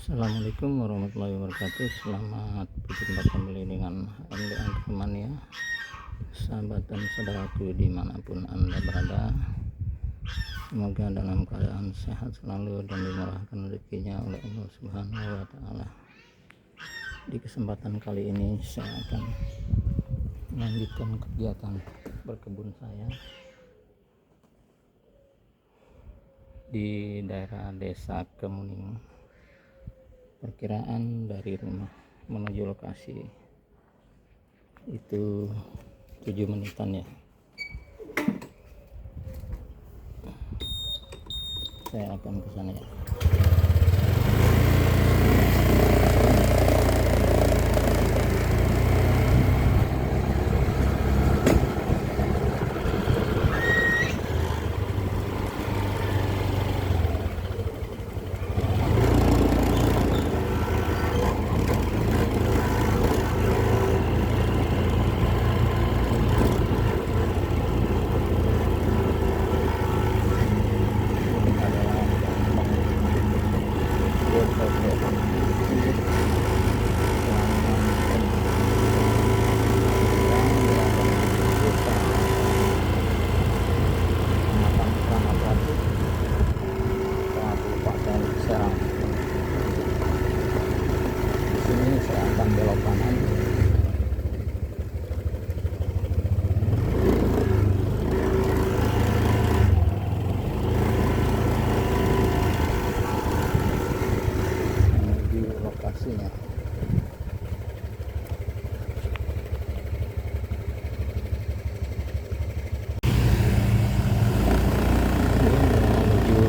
Assalamualaikum warahmatullahi wabarakatuh. Selamat berjumpa kembali dengan Andi Agromania, sahabat dan saudaraku dimanapun Anda berada. Semoga dalam keadaan sehat selalu dan dimurahkan rezekinya oleh Allah Subhanahu wa Ta'ala. Di kesempatan kali ini saya akan melanjutkan kegiatan berkebun saya di daerah Desa Kemuning. Perkiraan dari rumah menuju lokasi itu 7 menitan ya. Saya akan ke sana ya. Saya akan belok kanan menuju lokasinya. Menuju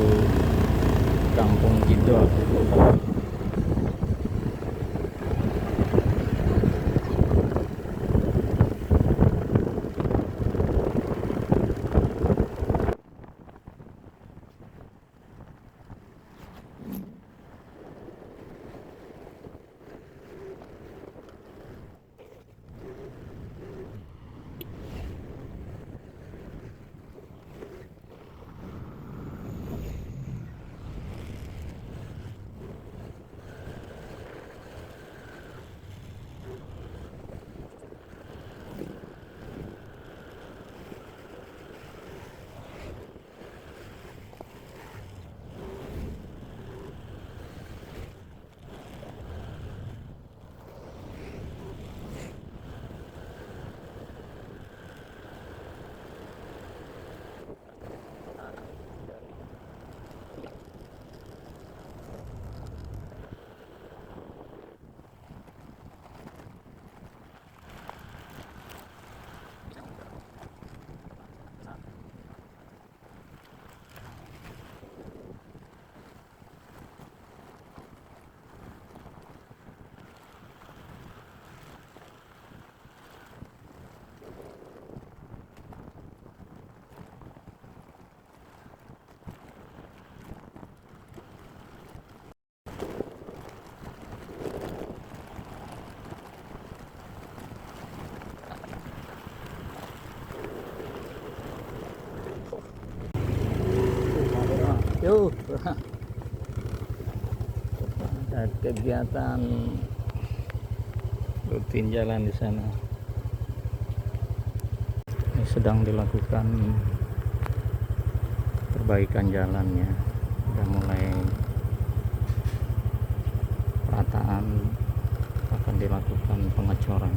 Kampung Gidol. Yuk, ada kegiatan rutin jalan di sana. Ini sedang dilakukan perbaikan jalannya. Sudah mulai perataan, akan dilakukan pengecoran.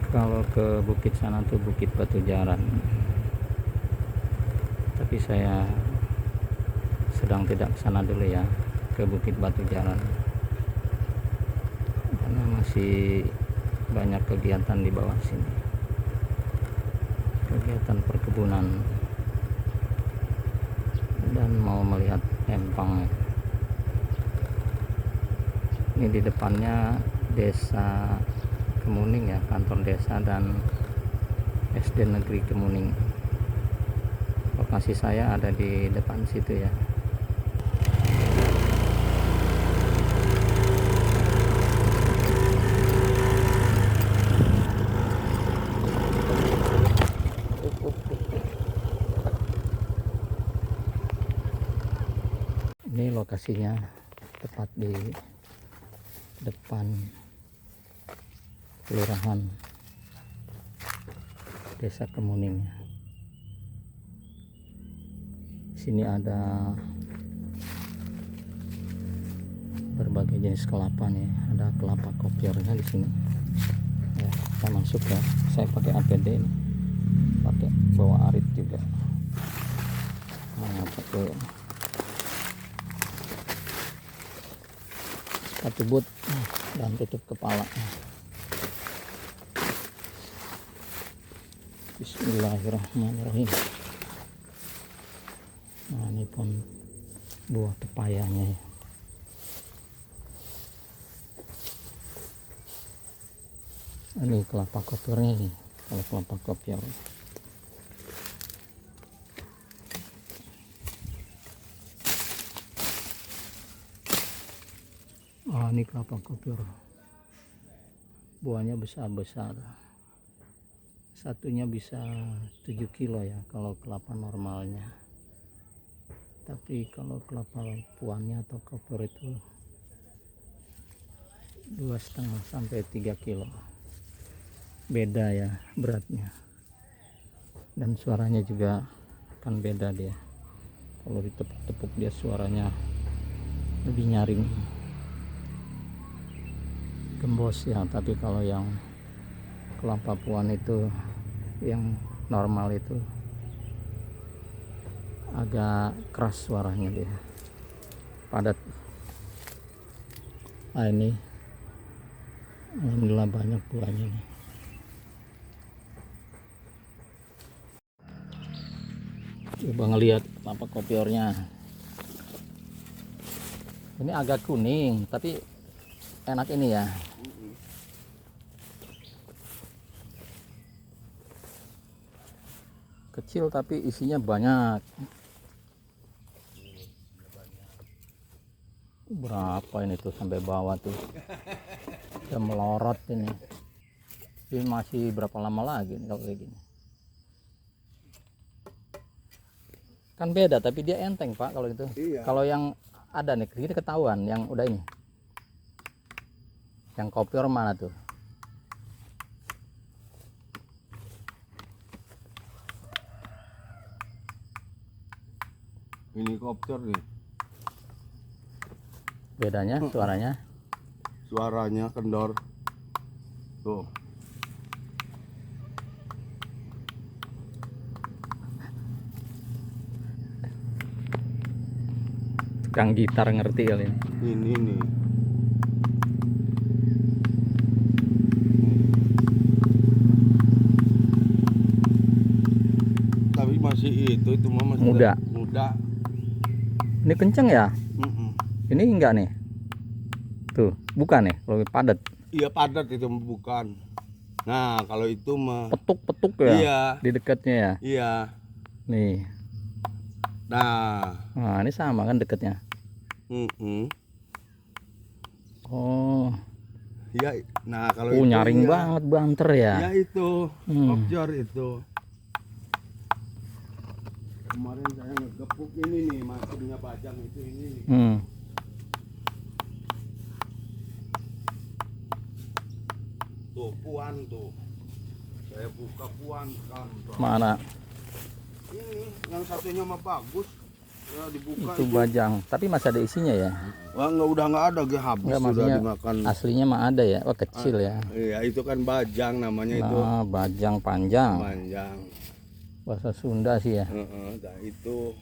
Kalau ke bukit sana tuh Bukit Batu Jaran. Tapi saya sedang tidak ke sana dulu ya, ke Bukit Batu Jaran, karena masih banyak kegiatan di bawah sini, kegiatan perkebunan, dan mau melihat empang. Ini di depannya Desa Kemuning ya, kantor desa dan SD Negeri Kemuning. Lokasi saya ada di depan situ ya. Ini lokasi lokasinya tepat di depan kelurahan Desa Kemuning. Sini ada berbagai jenis kelapa nih, ada kelapa kopiornya di sini. Ya, kita masuk ya. Saya pakai APD ini, pakai bawa arit juga. Nah, pakai sepatu boot dan tutup kepala. Bismillahirrahmanirrahim. Nah, ini pun buah pepayanya ya. Ini kelapa kopiornya nih, kalau kelapa kopior. Oh, ini kelapa kopior. Buahnya besar-besar. Satunya bisa 7 kilo ya kalau kelapa normalnya. Tapi kalau kelapa puannya atau kopior itu 2,5 sampai 3 kilo. Beda ya beratnya, dan suaranya juga akan beda dia. Kalau ditepuk-tepuk dia suaranya lebih nyaring, gembos ya. Tapi kalau yang kelapa puan itu yang normal itu agak keras suaranya dia, padat. Nah, ini alhamdulillah banyak buahnya nih. Coba ngelihat kelapa kopiornya. Ini agak kuning tapi enak ini ya. Kecil tapi isinya banyak. Berapa ini tuh sampai bawah tuh. Udah melorot ini. Ini masih berapa lama lagi nih kalau kayak gini. Kan beda tapi dia enteng Pak kalau itu. Iya. Kalau yang ada nih ini ketahuan yang udah ini. Yang kopior mana tuh? Ini kopior nih. Bedanya suaranya? Suaranya kendor. Tuh. Tukang gitar ngerti kali ini. Ini nih. Tapi masih itu mah masih Muda. Muda. Ini kenceng ya? Mm-mm. Ini enggak nih. Tuh, bukan nih, lebih padat. Iya padat itu bukan. Nah, kalau itu mah Petuk-petuk ya? Iya. Di dekatnya ya? Iya. Nih. Nah, ini sama kan dekatnya. Oh. Ya, nah kalau itu nyaring ya, banget banter ya. Ya itu, kopior itu. Kemarin saya ngegepuk ini nih, maksudnya bajang itu ini nih. Tuh puan tuh. Saya buka puan kan. Mana? Ini yang satunya mah bagus. Ya dibuka Itu bajang, tapi masih ada isinya ya? Wah, udah nggak ada, habis sudah dimakan. Aslinya mah ada ya, oh kecil ya. Iya, itu kan bajang namanya itu. Nah, bajang panjang. Panjang. Bahasa Sunda sih ya. Nah, itu.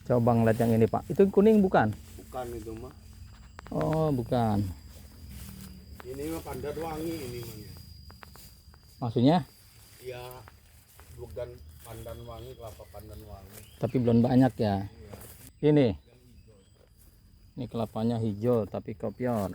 Coba ngeliat yang ini Pak, itu kuning bukan? Bukan itu mah. Oh bukan. Ini mah pandan wangi ini mah. Maksudnya? Ya, bukan pandan wangi, kelapa pandan wangi. Tapi belum banyak ya. Iya. Ini kelapanya hijau tapi kopior.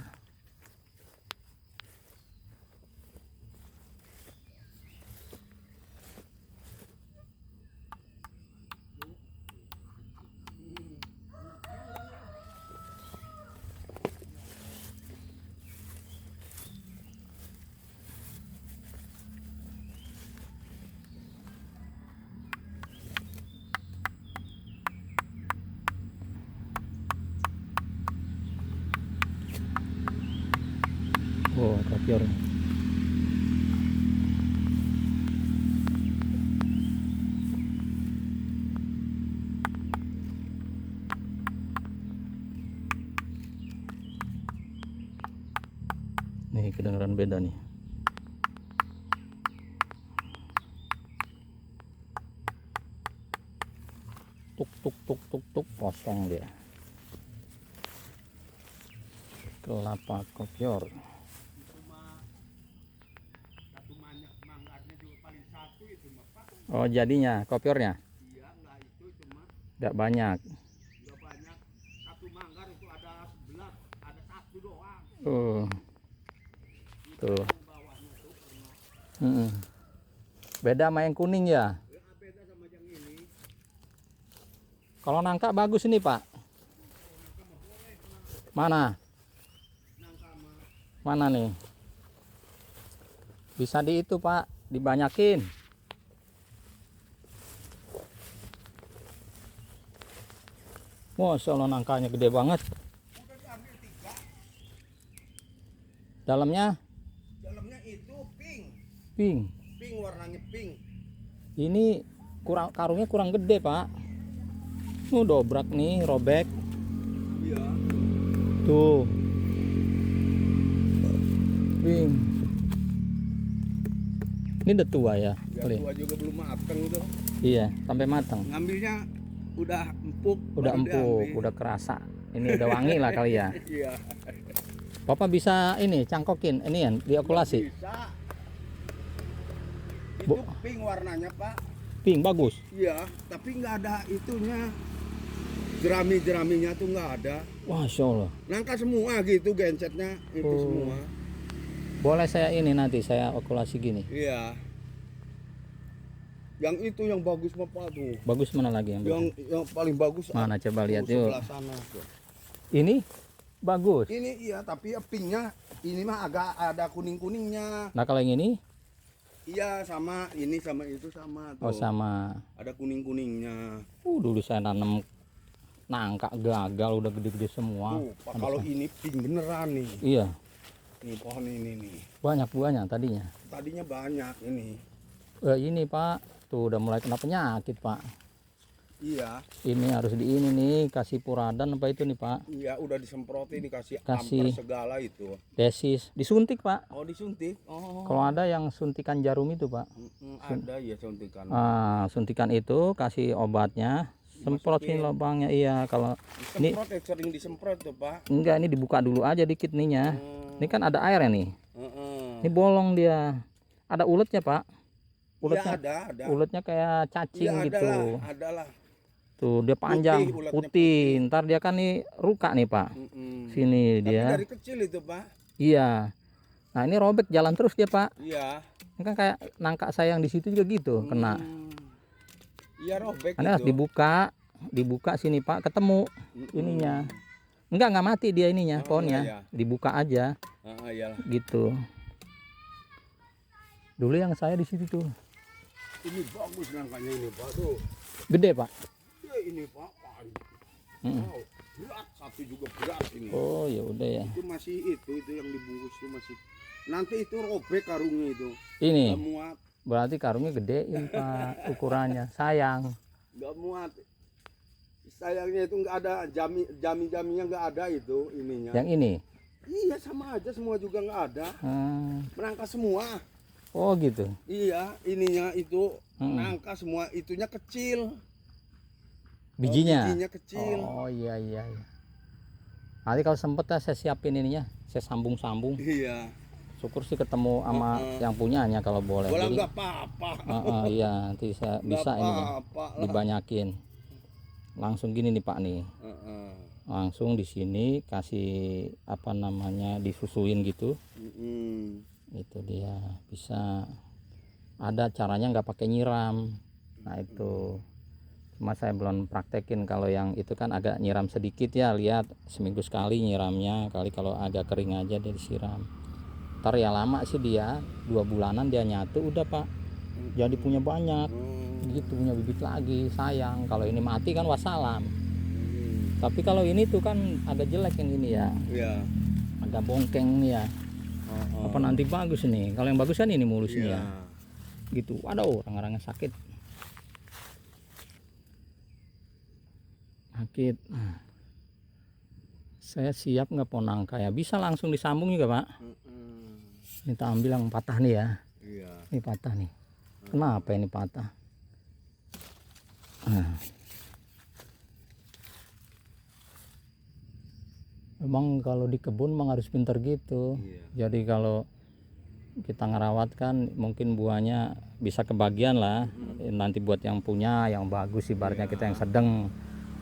Oh, kopior. Nih kedengeran beda nih. Tuk tuk tuk tuk tuk, kosong dia. Kelapa kopior. Oh, jadinya kopiornya Iya, enggak itu cuma tidak banyak. enggak banyak. Satu manggar itu ada 11, ada satu doang. Oh, tuh. Yang bawahnya tuh pernah. Beda sama yang kuning ya. Ya, beda sama yang ini. Kalau nangka bagus ini Pak. Mana? Nangka mah Mana nih? Bisa di itu Pak, dibanyakin. Masya Allah, nangkanya gede banget. udah diambil 3. Dalamnya Dalamnya itu pink. pink. Pink warnanya pink. Ini karungnya kurang gede Pak. Dobrak nih, robek. Iya. Tuh. Pink. Ini udah tua ya? Ya, Kali? tua juga belum matang itu. Iya, sampai matang. Ngambilnya udah empuk. Udah baru empuk, diambil. udah kerasa. Ini udah wangi lah kali ya. Iya. Bapak bisa ini cangkokin, ini ya diokulasi. Bisa. Itu Bu- pink warnanya Pak. Pink bagus. Iya, tapi nggak ada itunya. Jerami-jeraminya tuh nggak ada. Masya Allah. Nangka semua gitu gencetnya itu Oh. semua. Boleh saya ini nanti saya okulasi gini. Iya. Yang itu yang bagus mah Pak tuh. Bagus mana lagi yang bagus? Yang paling bagus Mana coba lihat tuh, yuk. sebelah sana tuh. Ini bagus. Ini iya, tapi ya pinknya ini mah agak ada kuning-kuningnya. Nah kalau yang ini, Iya, sama ini sama itu sama tuh. oh sama. Ada kuning-kuningnya. Dulu saya nanam nangka gagal, udah gede-gede semua. Tuh, Pak, kalau ini pink beneran nih. Iya, Nih pohon ini nih. banyak buahnya tadinya. Tadinya banyak ini. Ini Pak, tuh udah mulai kena penyakit Pak. Iya. Ini harus di ini nih, kasih puradan apa itu nih Pak? Iya, udah disemprotin dikasih Kasih. amper segala itu. Desis, disuntik Pak. Oh, disuntik. Oh. Kalau ada yang suntikan jarum itu Pak. Ada ya suntikan. Suntikan itu, kasih obatnya, semprotin lubangnya. Iya, kalau ini Disemprot ya, sering disemprot tuh Pak. enggak, ini dibuka dulu aja dikit nih. Ini kan ada airnya nih. Heeh. Ini bolong dia. Ada uletnya Pak. Iya, Uletnya, ada. uletnya kayak cacing Iya, gitu. ada lah. Tuh dia panjang, uletnya putih. Ntar dia kan nih ruka nih Pak. Sini Tapi dia. dari kecil itu Pak. Iya. Nah ini robek jalan terus dia Pak. Iya. Ini kan kayak nangka saya yang di situ juga gitu kena. Iya, robek Ini harus itu. dibuka sini Pak, ketemu ininya. Enggak mati dia ininya, Oh, pohonnya. iya. Dibuka aja Iyalah. gitu. Dulu yang saya di situ tuh. Ini bagus nangkanya ini Pak tuh. Gede Pak. Ya ini Pak. Mm. Wow, berat, satu juga berat ini. Oh ya udah ya. Itu masih itu yang dibungkus itu masih. Nanti itu robek karungnya itu. Ini Gak muat, berarti karungnya gede ini Pak ukurannya. Sayang. gak muat. Sayangnya itu nggak ada jami-jaminya nggak ada itu ininya. Yang ini. Iya sama aja semua juga nggak ada. Menangka semua. Oh gitu. Iya ininya itu nangka semua itunya kecil. Bijinya. Bijinya kecil. Oh iya. Nanti kalau sempet ya saya siapin ininya, saya sambung-sambung. Iya. Syukur sih ketemu sama yang punyanya kalau boleh. Walau Jadi, nggak apa-apa. iya nanti saya Nggak bisa ini ya, apa-apa lah. dibanyakin. Langsung gini nih Pak nih. Langsung di sini kasih apa namanya disusuin gitu. Itu dia bisa. Ada caranya nggak pakai nyiram. Nah itu. Cuma saya belum praktekin kalau yang itu kan agak nyiram sedikit ya, lihat seminggu sekali nyiramnya, kali kalau agak kering aja dia disiram. Ntar ya lama sih dia 2 bulanan dia nyatu udah Pak, jadi punya banyak gitu, punya bibit lagi. Sayang kalau ini mati kan wassalam. Tapi kalau ini tuh kan agak jelek yang ini ya, Iya. agak bongkeng nih ya. Apa nanti bagus nih? Kalau yang bagus kan ini mulusnya Iya. ya. Gitu. Waduh, orang-orangnya sakit. Sakit. Saya siap nggak ponangka ya? Bisa langsung disambung juga, Pak. Kita ambil yang patah nih ya. Iya. Ini patah nih. Kenapa ini patah? Nah. Emang kalau di kebun emang harus pinter gitu. Iya. Jadi kalau kita ngerawat kan mungkin buahnya bisa kebagian lah. Nanti buat yang punya yang bagus ibaratnya kita yang sedang.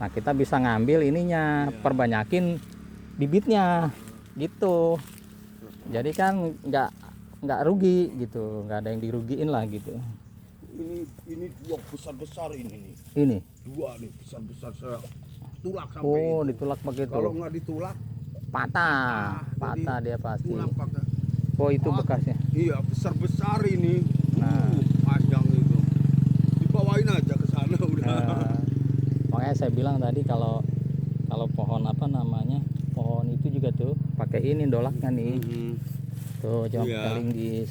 Nah kita bisa ngambil ininya, perbanyakin bibitnya gitu. Jadi kan nggak rugi gitu, nggak ada yang dirugiin lah gitu. Ini dua besar ini nih. Ini. Dua nih besar saya tulak sampai Oh, itu. ditulak begitu. Kalau nggak ditulak Patah, jadi patah dia pasti. tulak pakai. Oh itu bekasnya. Iya besar ini. Nah. Panjang itu. Dibawain aja ke sana udah. Makanya saya bilang tadi kalau pohon apa namanya, pohon itu juga tuh pakai ini dolaknya nih. Tuh coba Iya. pakai linggis,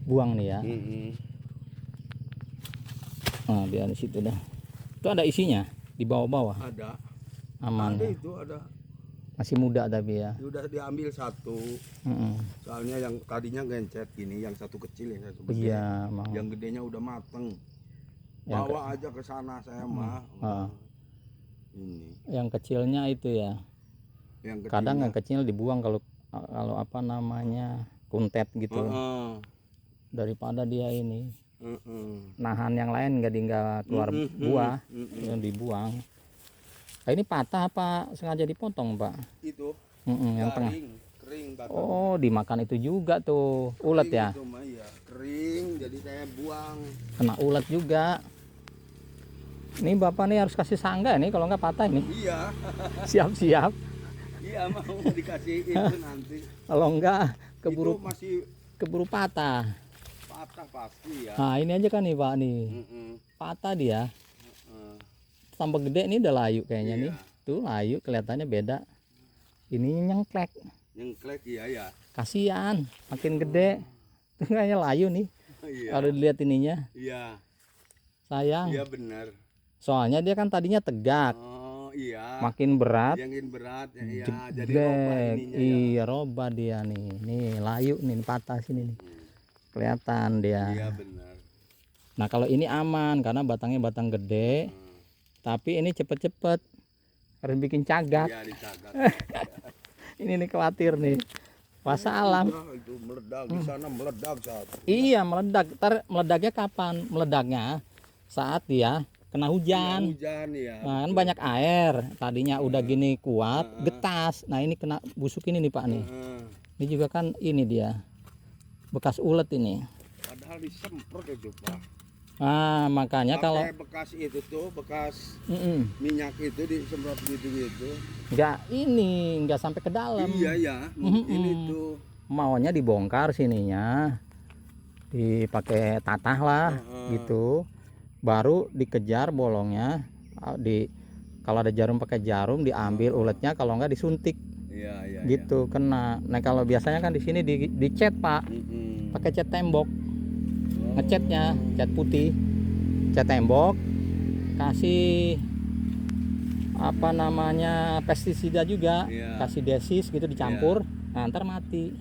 buang nih ya. Nah biar di situ dah. Itu ada isinya di bawah-bawah. Ada. Aman. Ada Ya. itu ada. Masih muda tapi ya. Udah diambil satu. Soalnya yang tadinya gencet gini, yang satu kecil yang satu gede. Iya, mau. Yang gedenya udah mateng. Yang Bawa aja ke sana saya mah. Ini. Yang kecilnya itu ya. Yang Kadang kecilnya. yang kecil dibuang kalau apa namanya kuntet gitu. Daripada dia ini nahan yang lain nggak keluar buah, yang dibuang. Nah, ini patah apa sengaja dipotong, Pak? Itu Yang tengah. kering batang. Oh, dimakan itu juga tuh ulet ya. Itu mah ya kering, jadi saya buang. Kena ulet juga. Ini Bapak nih harus kasih sangga nih kalau nggak patah ini. Iya, Siap-siap. iya mau dikasih itu nanti. Kalau nggak Itu keburu masih patah. patah pasti ya. Nah, ini aja kan nih, Pak nih. Patah dia. Tambah gede nih udah layu kayaknya nih. Tuh layu kelihatannya beda. Ini nyengklek. Nyengklek iya ya. Kasihan, makin gede. Tuh kayaknya layu nih. Iya. Kalau dilihat ininya. Iya. Sayang. Iya benar. Soalnya dia kan tadinya tegak. Oh iya. Makin berat. Yang berat ya, iya. Jadi Jeblek. robah ininya ya. Iya, robah dia nih. Nih layu nih patah sini nih. Kelihatan dia. Iya benar. Nah, kalau ini aman karena batangnya batang gede. Tapi ini cepet-cepet harus bikin cagak. Iya dicagat. Ini nih khawatir nih. Puasa alam. Itu meledak di sana meledak saat. Iya meledak. Ntar meledaknya kapan? Meledaknya saat dia kena hujan. Hujan ya. Nah, kan banyak air. Tadinya udah gini kuat, getas. Nah ini kena busuk ini nih Pak nih. Ini juga kan ini dia bekas ulet ini. Padahal disemprot itu Pak. Nah makanya kalau bekas itu tuh bekas mm-mm, minyak itu disemprot gitu-gitu. nggak sampai ke dalam. Iya ya. Ini tuh. Maunya dibongkar sininya, dipakai tatah lah gitu. Baru dikejar bolongnya. Kalau ada jarum pakai jarum diambil uletnya, kalau nggak disuntik. Iya iya. Gitu kena. Nah kalau biasanya kan di sini dicat Pak, pakai cat tembok. Ngecatnya cat putih, cat tembok, kasih apa namanya pestisida juga, kasih desis gitu dicampur, nah, ntar mati.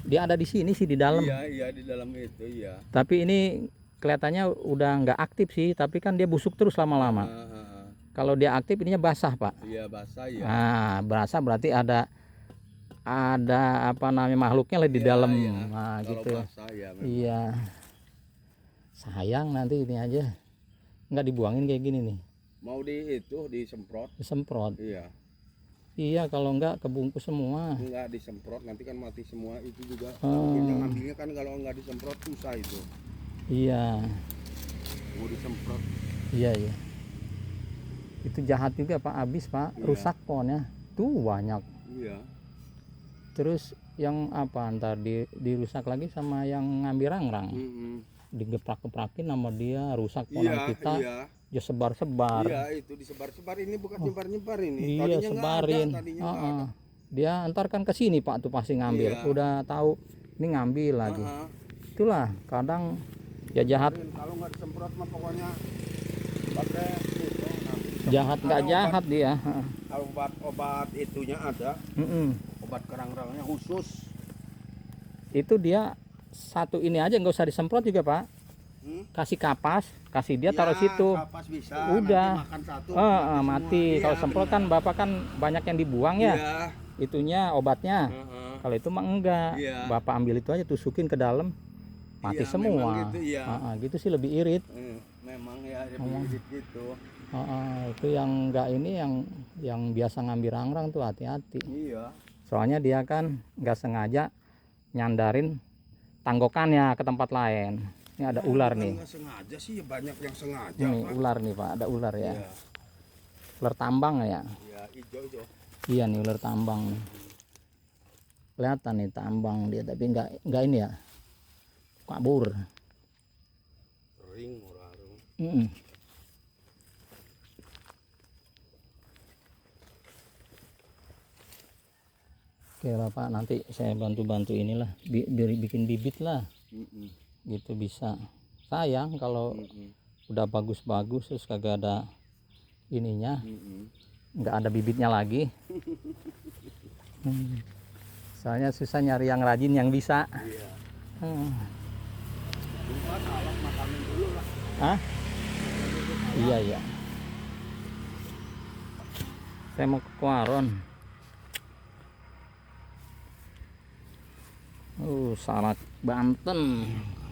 Dia ada di sini sih di dalam. Iya di dalam itu ya. Tapi ini kelihatannya udah nggak aktif sih, tapi kan dia busuk terus lama-lama. Kalau dia aktif ininya basah Pak. Iya basah ya. Nah basah berarti ada apa namanya makhluknya lah di dalam. Nah kalau gitu. Basah, ya, iya. Sayang nanti ini aja nggak dibuangin kayak gini nih. Mau disemprot. Disemprot. Iya. Iya kalau nggak kebungkus semua. Enggak disemprot nanti kan mati semua itu juga. Yang ngambilnya kan kalau nggak disemprot susah itu. Iya. Mau disemprot. Iya. Itu jahat juga Pak, habis Pak, rusak pohonnya. Tuh banyak. Iya. Terus yang apa ntar dirusak lagi sama yang ngambil rangrang. Digeprak-geprakin sama dia, rusak pohon kita. Iya. Ya sebar-sebar. Iya itu disebar-sebar ini bukan nyebar-nyebar ini. Iya Tadinya sebarin. nggak ada, tadinya nggak ada. Dia antar kan ke sini Pak tuh pasti ngambil. Iya. Udah tahu ini ngambil lagi. Heeh. Itulah kadang ya jahat Kalau nggak disemprot mah pokoknya pakai itu. jahat nggak Ada jahat dia. Obat itunya ada. Obat kerang-kerangnya khusus. Itu dia satu ini aja nggak usah disemprot juga Pak. Kasih kapas, kasih dia taruh situ. Kapas bisa. Udah. Nanti makan satu. Mati. Semua. Kalau Iya, semprot benar. kan Bapak kan banyak yang dibuang ya. Iya. Itunya obatnya. Heeh. Kalau itu mah enggak. Iya. Bapak ambil itu aja tusukin ke dalam. Mati Iya, semua. memang gitu, iya. Gitu sih lebih irit. Memang ya lebih gitu. Itu yang enggak ini yang biasa ngambil rangrang tuh hati-hati. Iya. Soalnya dia kan nggak sengaja nyandarin tanggokannya ke tempat lain. Ini ada ular nih. Nggak sengaja sih, banyak yang sengaja. Ini Pak. ular nih Pak, ada ular ya. Iya. Ular tambang ya. Iya, hijau. Iya nih ular tambang. Kelihatan nih tambang dia tapi nggak ini ya. Kabur. Ring orang. Oke Bapak, nanti saya bantu-bantu inilah biar bikin bibit lah. Gitu bisa. Sayang kalau udah bagus-bagus terus kagak ada ininya, nggak ada bibitnya lagi. Soalnya susah nyari yang rajin yang bisa. Iya. Hmm. Salah makanin dulu lah. Hah? Iya. Saya mau ke Kuaron. Salak Banten.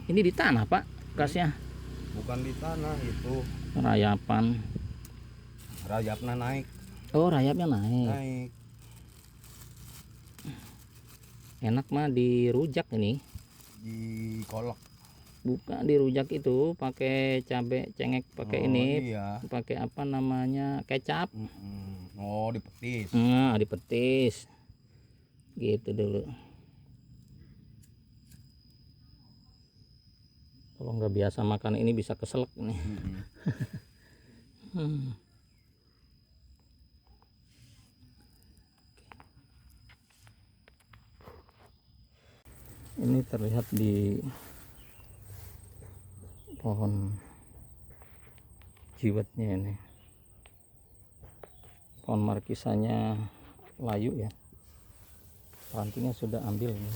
Ini di tanah Pak, gasnya. Bukan di tanah itu. Rayapan. Rayapnya naik. Oh, rayapnya naik. Naik. Enak mah dirujak ini. Di kolak. Bukan dirujak itu pakai cabai cengek, pakai ini. Iya. Pakai apa namanya? Kecap. Oh, dipetis. Nah, dipetis. Gitu dulu. Kalau nggak biasa makan ini bisa keselak nih. Ini terlihat di pohon jiwetnya ini. Pohon markisanya layu ya. Rantingnya sudah ambil ini.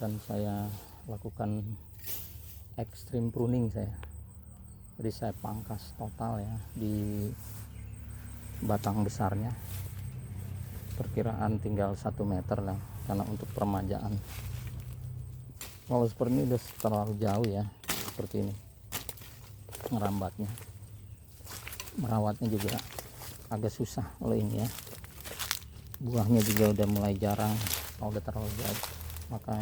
Dan saya lakukan ekstrim pruning saya. Jadi saya pangkas total ya di batang besarnya. Perkiraan tinggal 1 meter lah karena untuk permajaan. Kalau seperti ini udah terlalu jauh ya, seperti ini ngerambatnya, merawatnya juga agak susah kalau ini ya. Buahnya juga udah mulai jarang, kalau udah terlalu jauh, maka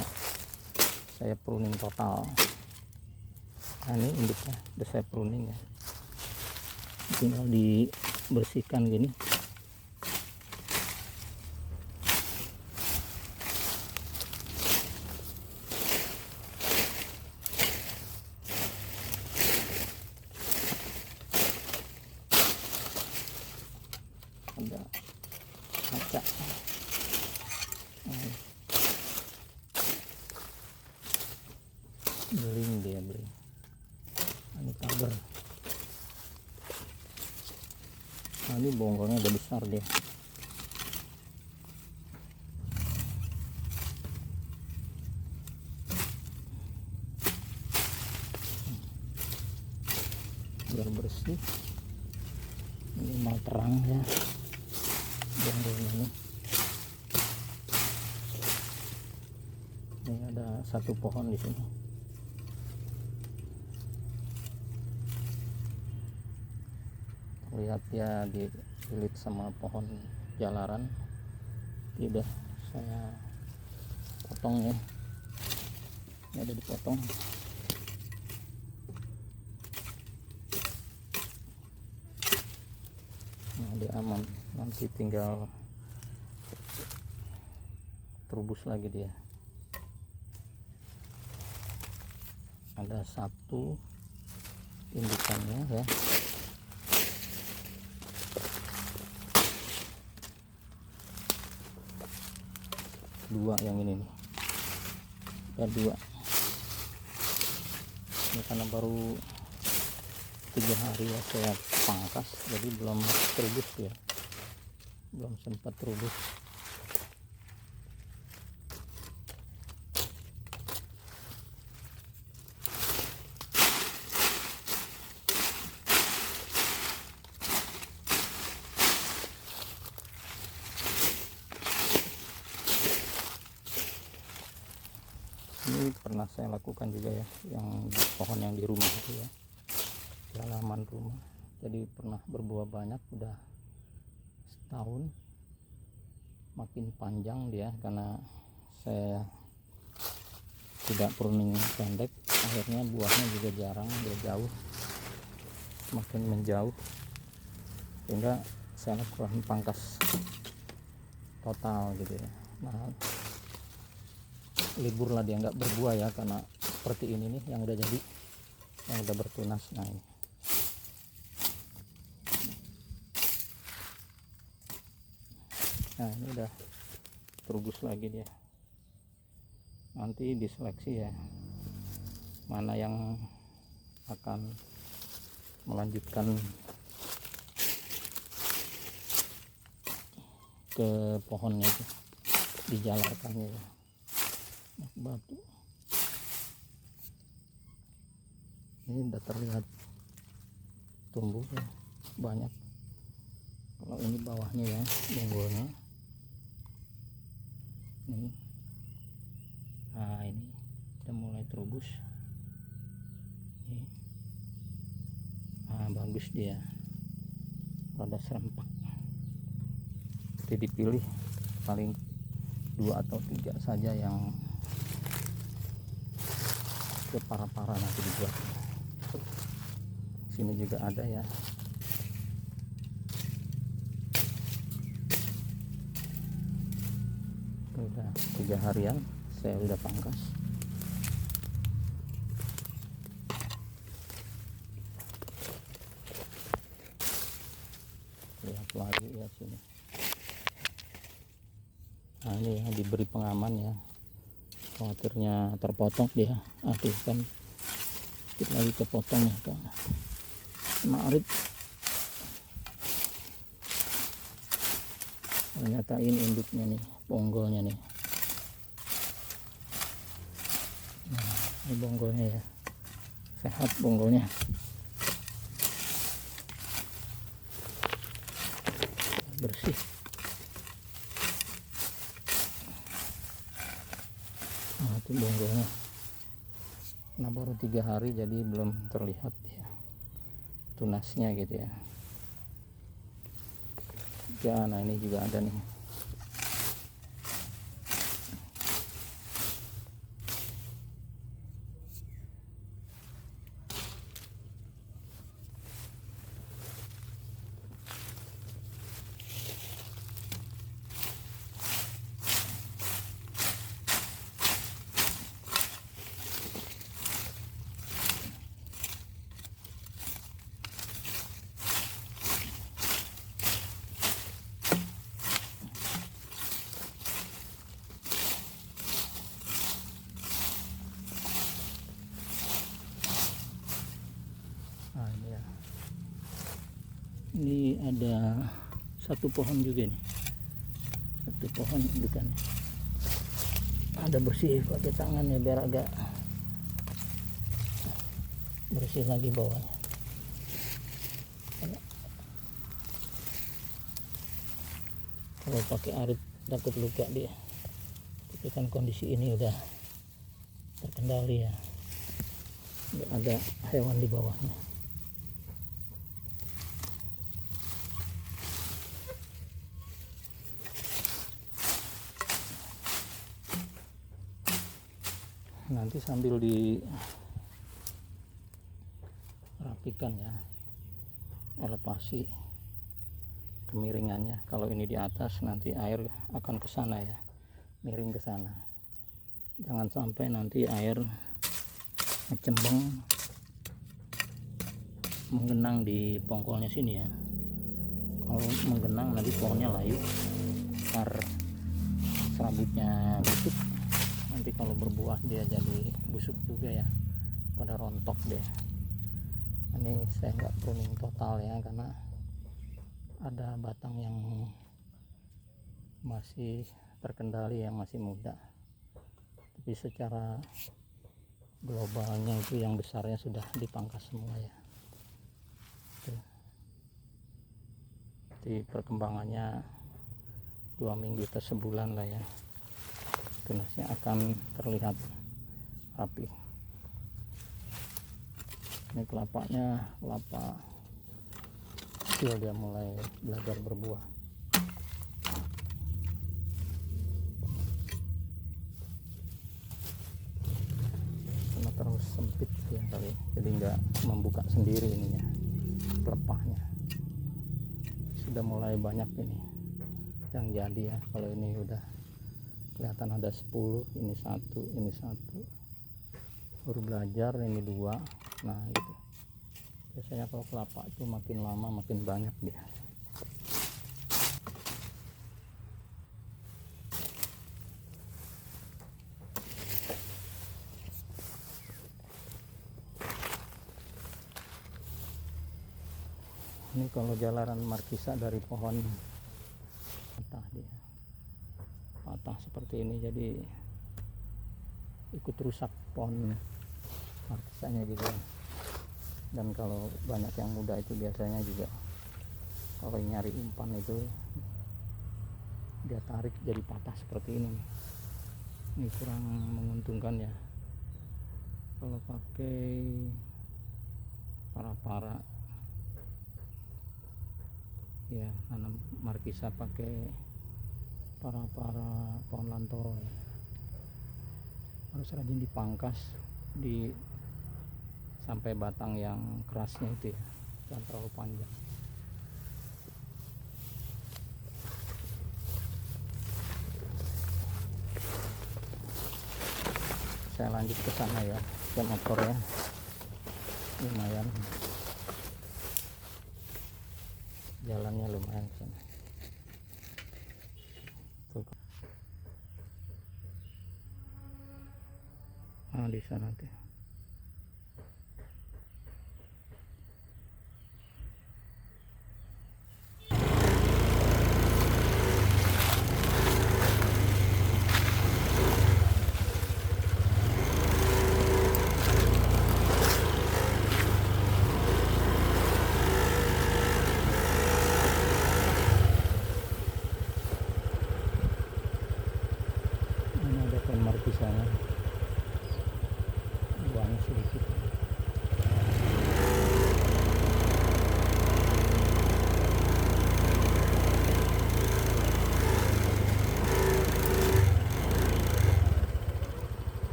saya pruning total. Nah ini induknya udah saya pruning ya, tinggal dibersihkan gini. Ada kaca. Beling dia beling. Ini kabar. Nah, ini bonggolnya udah besar dia. Biar bersih. Ini mau terang ya. Bonggolnya ini. Ini ada satu pohon di sini. Lihat ya dililit sama pohon jalaran. Udah saya potong ya. Ini ada dipotong. Nah dia aman, nanti tinggal terubus lagi dia. Ada satu indukannya ya. dua yang ini nih, ada dua. Ini karena baru 3 hari ya saya pangkas, jadi belum terubus ya, belum sempat terubus. Ini pernah saya lakukan juga ya, yang pohon yang di rumah itu ya, di halaman rumah. Jadi pernah berbuah banyak, udah setahun, makin panjang dia karena saya tidak pruning pendek, akhirnya buahnya juga jarang, dia jauh, semakin menjauh, sehingga saya lakukan pangkas total gitu ya. Nah, libur lah dia nggak berbuah ya, karena seperti ini nih yang udah jadi, yang udah bertunas. Nah ini udah terubus lagi dia. Nanti diseleksi ya, mana yang akan melanjutkan ke pohonnya itu, dijalarkannya ya. Batu ini udah terlihat tumbuh ya, banyak. Kalau ini bawahnya ya, bonggolnya ini. Nah ini udah mulai terubus ini. Nah bagus dia, rada serempak. Jadi dipilih paling 2 atau 3 saja yang ke para-para, nanti dibuat. Sini juga ada ya. Udah 3 harian saya udah pangkas. Lihat lagi ya sini. Nah ini ya, diberi pengaman ya, khawatirnya terpotong dia. Aduh kan sedikit lagi kepotong ya, kena arit. Ternyata ini induknya nih, bonggolnya nih. Nah, ini bonggolnya ya, sehat bonggolnya. Bersih. Nah itu bonggolnya. Nah baru 3 hari jadi belum terlihat ya tunasnya gitu ya. Nah ini juga ada nih. Nah ini ya, ini ada satu pohon juga nih, satu pohon indukannya. Ada bersih pakai tangan ya biar agak bersih lagi bawahnya. Kalau pakai arit takut luka dia, tapi kan kondisi ini udah terkendali ya, nggak ada hewan di bawahnya. Nanti sambil dirapikan ya, elevasi kemiringannya. Kalau ini di atas, nanti air akan ke sana ya, miring ke sana. Jangan sampai nanti air ngecembeng menggenang di pongkolnya sini ya. Kalau menggenang nanti pohonnya layu, ntar serabutnya busuk, nanti kalau berbuah dia jadi busuk juga ya, pada rontok deh. Ini saya nggak pruning total ya, karena ada batang yang masih terkendali, yang masih muda, tapi secara globalnya itu yang besarnya sudah dipangkas semua ya. Jadi perkembangannya 2 minggu ke sebulan lah ya, tunasnya akan terlihat rapi. Ini kelapanya kelapa kecil, dia mulai belajar berbuah. Karena terus sempit ya kali, jadi nggak membuka sendiri ininya, pelepahnya. Sudah mulai banyak ini yang jadi ya. Kalau ini udah kelihatan ada 10, ini satu baru belajar, ini 2. Nah gitu, biasanya kalau kelapa itu makin lama makin banyak dia. Ini kalau jalanan markisa dari pohon patah, dia patah seperti ini, jadi ikut rusak pohon markisanya juga. Dan kalau banyak yang muda itu biasanya juga kalau nyari umpan itu dia tarik jadi patah seperti ini. Ini kurang menguntungkan ya kalau pakai para ya, nanam markisa pakai para pohon lantoro ya. Harus rajin dipangkas sampai batang yang kerasnya itu ya, jangan terlalu panjang. Saya lanjut ke sana ya, ke motornya lumayan, jalannya lumayan ke sana. Tuh. Nah di sana tuh. Ini ada pohon markisanya, buahnya sedikit.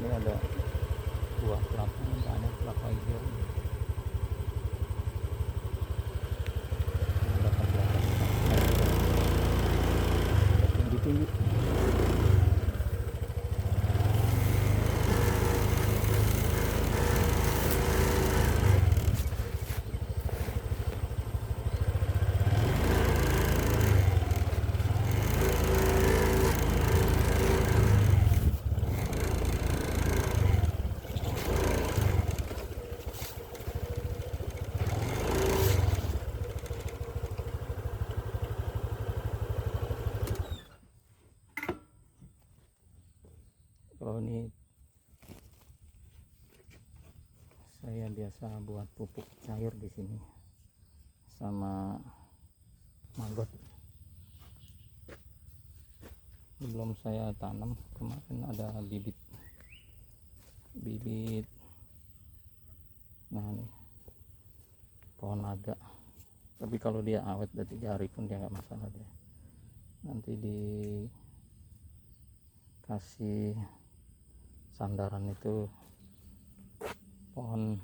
Ini ada buah kelapa, banyak kelapa hijau. Ada kelapa tinggi-tinggi. Kalau ini saya biasa buat pupuk cair di sini sama maggot. Belum saya tanam, kemarin ada bibit. Nah nih pohon naga, tapi kalau dia awet udah 3 hari pun dia nggak masalah deh. Nanti dikasih sandaran itu pohon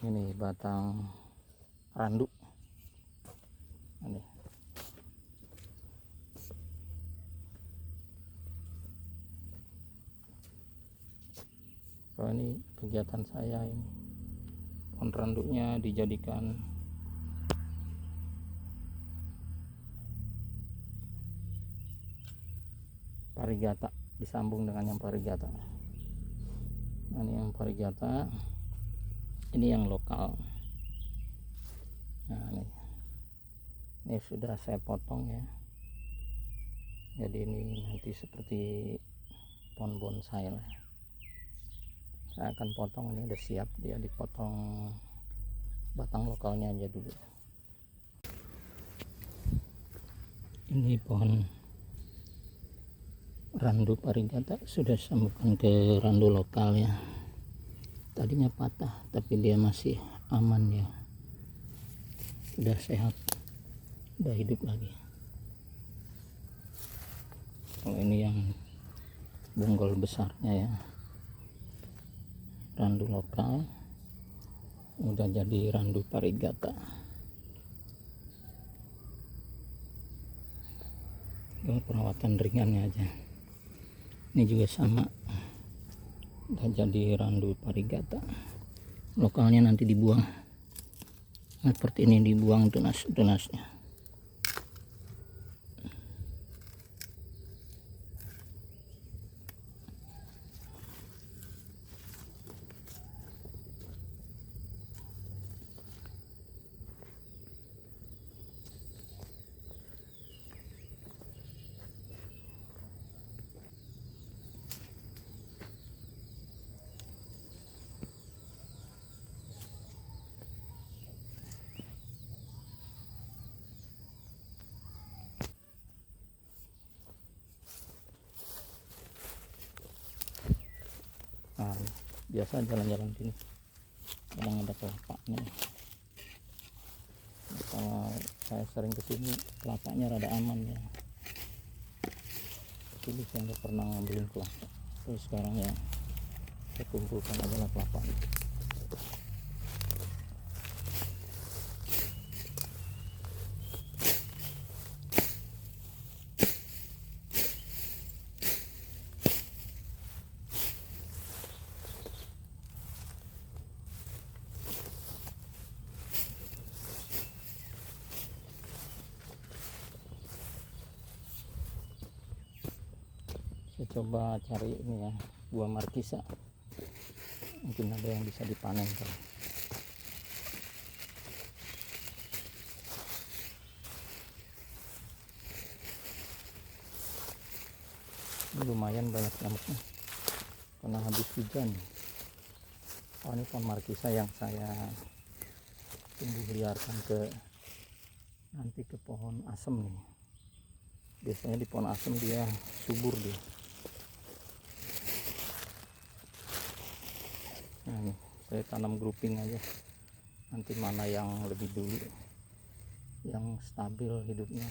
ini, batang randu. Ini Kalau ini kegiatan saya ini, pohon randuknya dijadikan parigata, disambung dengan yang parigata. Nah, ini yang parigata, ini yang lokal. Nah, ini sudah saya potong ya, jadi ini nanti seperti pohon bonsai lah. Saya akan potong, ini udah siap, dia dipotong batang lokalnya aja dulu. Ini pohon randu parigata sudah sambungkan ke randu lokal ya. Tadinya patah tapi dia masih aman ya, udah sehat, udah hidup lagi. Kalau ini yang bonggol besarnya ya, randu lokal udah jadi randu parigata. Ini perawatan ringannya aja. Ini juga sama, udah jadi randu parigata. Lokalnya nanti dibuang. Nah, seperti ini dibuang tunas-tunasnya. Nah, biasa jalan-jalan sini kadang ada kelapanya. Kalau saya sering kesini, kelapanya rada aman ya. Jadi saya nggak pernah ngambilin kelapa. Terus sekarang ya saya kumpulkan adalah kelapa. Saya coba cari ini ya, buah markisa, mungkin ada yang bisa dipanen kan. Ini lumayan banyak nyamuknya karena habis hujan. Oh, ini pohon markisa yang saya tumbuh liarkan nanti ke pohon asem nih. Biasanya di pohon asem dia subur dia. Nah, ini saya tanam grouping aja, nanti mana yang lebih dulu, yang stabil hidupnya,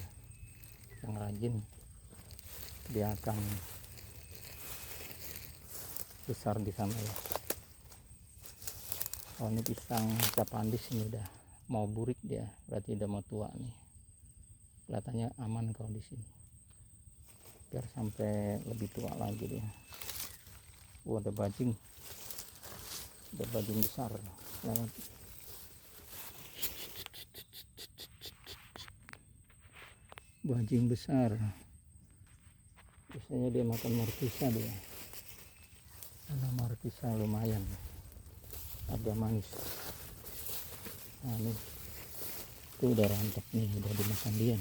yang rajin, dia akan besar di sana ya. Oh, ini pisang capandis, ini udah mau burik dia, berarti udah mau tua nih. Kelihatannya aman kalau di sini, biar sampai lebih tua lagi dia. Ada bajing, ada bajing besar lewat. Bajing besar, biasanya dia makan markisa dia. Karena markisa lumayan, agak manis. Nah, ini tuh udah rontok nih, udah dimakan dia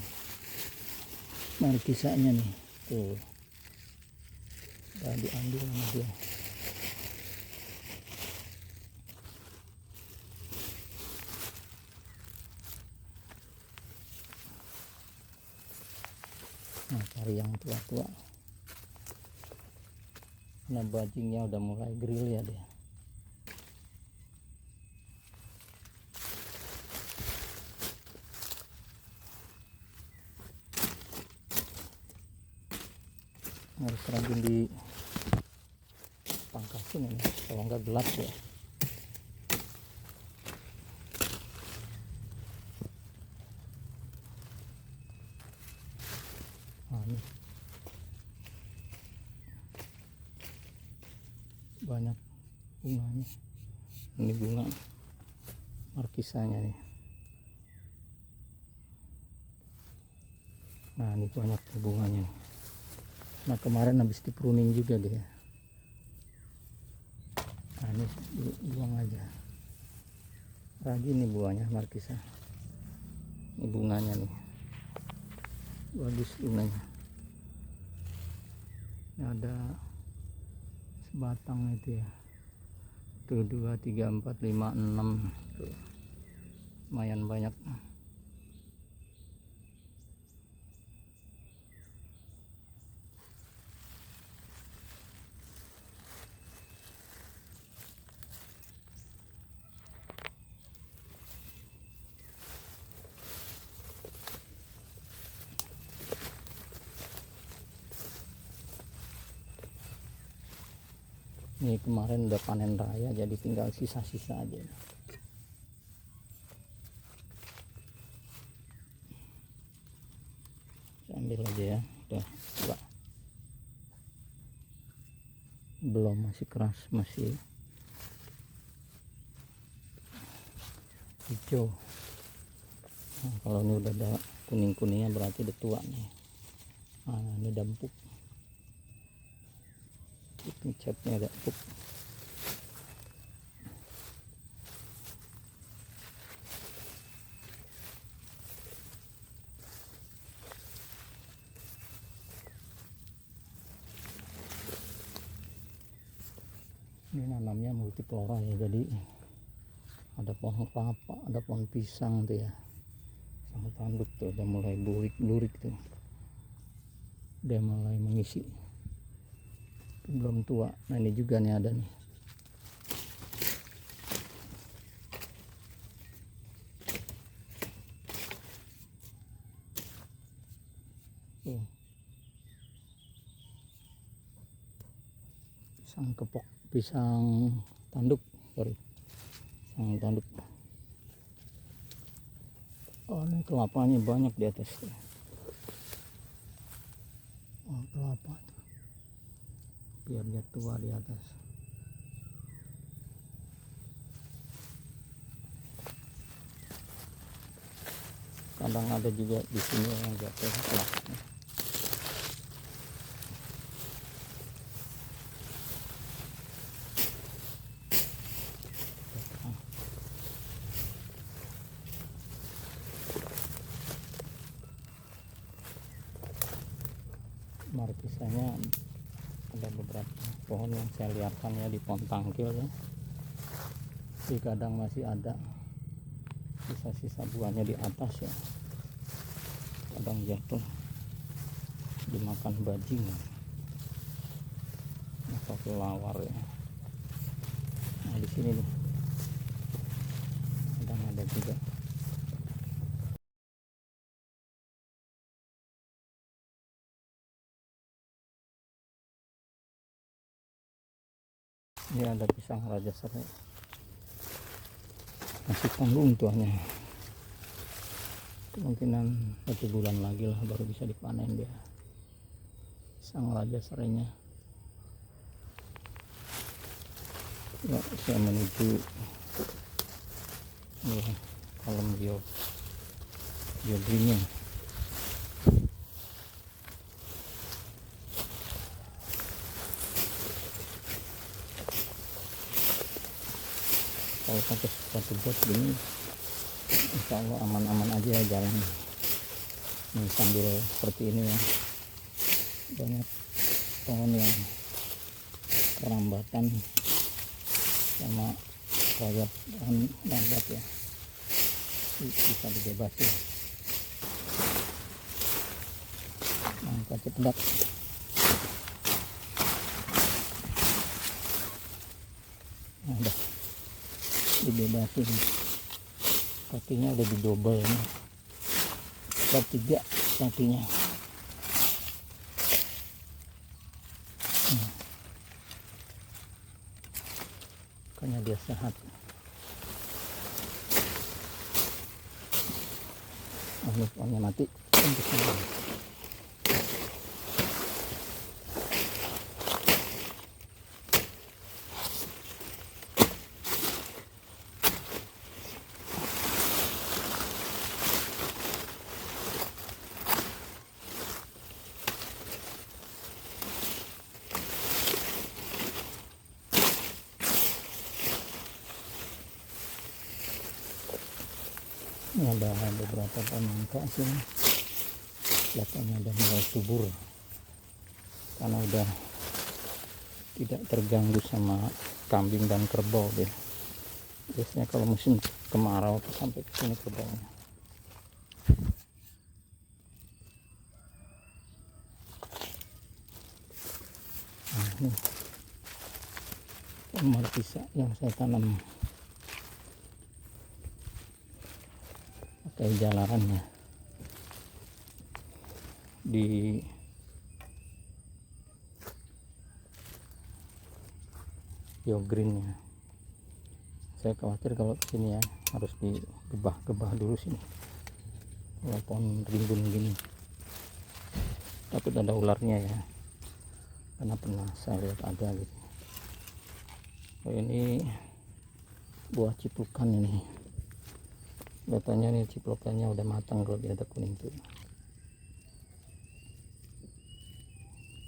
markisanya nih, tuh udah diambil sama dia. Nah, cari yang tua-tua, nah bajingnya udah mulai grill ya dia. Harus rajin di pangkasin ini, kalau nggak gelap ya. Nah, ini banyak bunganya. Ini bunga markisanya nih. Nah ini banyak bunganya nih. Nah kemarin habis di pruning juga dia. Nah ini buang aja. Rajin nih buahnya markisa. Ini bunganya nih, bagus bunganya. Ini ada sebatang itu ya. Tuh 2, 3, 4, 5, 6. Tuh. Lumayan banyak. Ini kemarin udah panen raya, jadi tinggal sisa-sisa aja. Saya ambil aja ya. Udah coba. Belum, masih keras, masih hijau. Nah, kalau ini udah ada kuning-kuningnya berarti udah tua nih. Nah ini udah empuk. Ini catnya ada empuk. Ini nanamnya multiflora ya, jadi ada pohon kelapa, ada pohon pisang tuh ya, sama tanduk tuh udah mulai burik tuh, udah mulai mengisi, belum tua. Nah ini juga nih ada nih. Tuh. Pisang kepok, pisang tanduk, sorry, pisang tanduk. Oh ini kelapanya banyak di atas tuh. Oh kelapa tuh, biar dia tua di atas. Kadang ada juga di sini yang jatuh kelapanya. Markisanya ada beberapa pohon yang saya lihatkan ya di pohon tangkil ya, tapi kadang masih ada sisa-sisa buahnya di atas ya, kadang jatuh dimakan bajing atau kelawar ya. Nah di sini nih kadang ada juga. Ini ada pisang raja serai, masih tanggung tuanya. Kemungkinan 1 bulan lagi lah baru bisa dipanen dia, pisang raja serainya. Ya, saya menuju kolam biogrimnya. Kalau pakai sepatu bot gini, insya Allah aman-aman aja ya jalan. Ini sambil seperti ini ya, banyak pohon yang kerambatan sama rayap pohon lambat ya, bisa dibebasin. Angkat cepat. Nah, udah dibebasin, kakinya udah didobel nih, 3 kakinya. Makanya dia sehat. Pohonnya mati. Ini ada beberapa pohon nangka sini, kelihatannya udah mulai subur karena udah tidak terganggu sama kambing dan kerbau deh. Biasanya kalau musim kemarau sampai ke sini kerbaunya. Nah, ini pohon markisa yang saya tanam pakai jalarannya di biogreennya. Saya khawatir kalau kesini ya harus digebah-gebah dulu sini, kalau pohon rimbun gini takut ada ularnya ya, karena pernah saya lihat ada gitu. Oh, ini buah ciplukan ini, katanya nih ciplukannya udah matang kalau dia ada kuning tuh.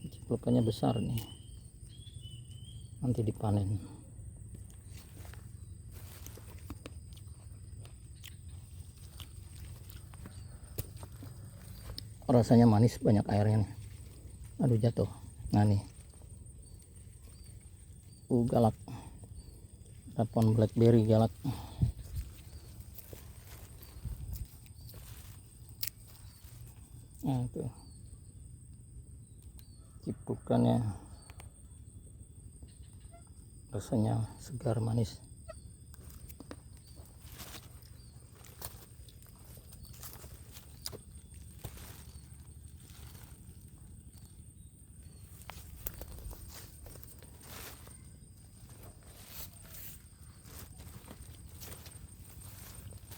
Ciplukannya besar nih, nanti dipanen. Rasanya manis, banyak airnya nih. Aduh jatuh. Nah nih, galak, pohon blackberry galak. Nah itu ciplukannya, rasanya segar manis.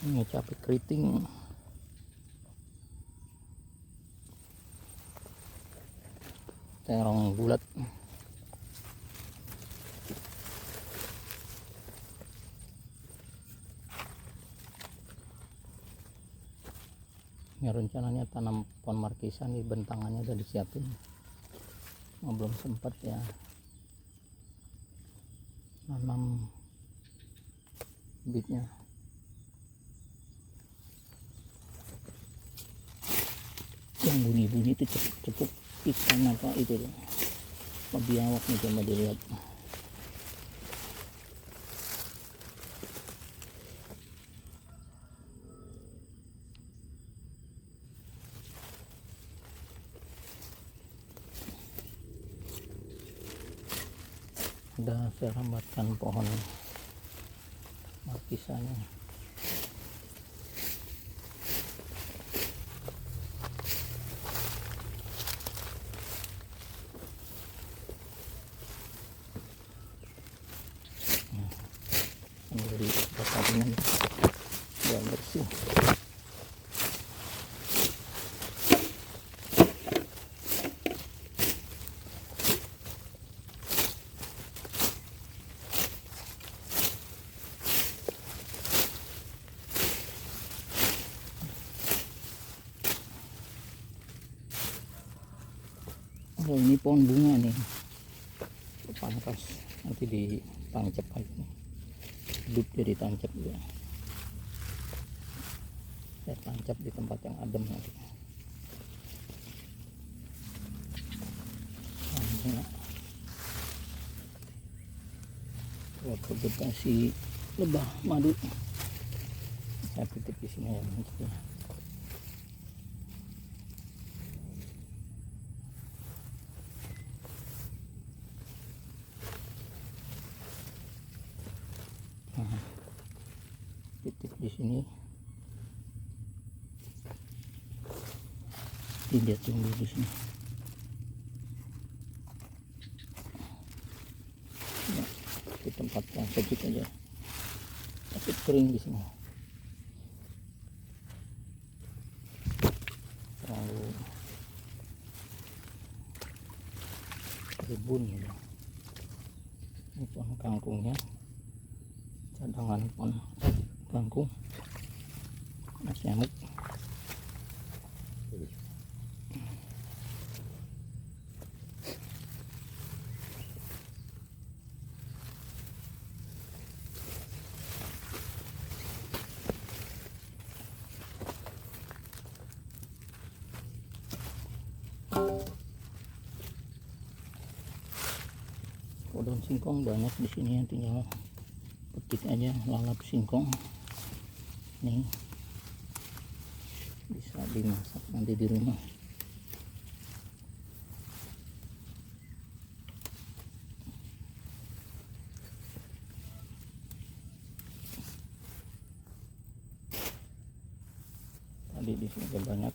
Ini cabai keriting, terong bulat, ini rencananya tanam pohon markisa nih, bentangannya udah disiapin, belum sempat ya nanam bibitnya. Yang bunyi-bunyi itu cepuk-cepuk ikan apa itu loh, biawak nih, coba dilihat. Udah saya rambatkan pohon markisanya. Dari bakalan biar bersih. Oh, ini pohon bunga nih, pangkas, nanti ditancap aja, hidup jadi tancap juga. Saya tancap di tempat yang adem nanti. Buat vegetasi lebah madu, saya titip di sini ya nanti. Nah, titip di sini, tidak tumbuh di sini. Nah, di tempat yang sejuk aja, tapi kering di sini, terlalu ribun gitu. Ini pohon kangkungnya, cadangan pohon kangkung, mas nyamuk. daun singkong banyak di sini ya, tinggal petik aja lalap singkong. Nih bisa dimasak nanti di rumah. Tadi di sini ada banyak.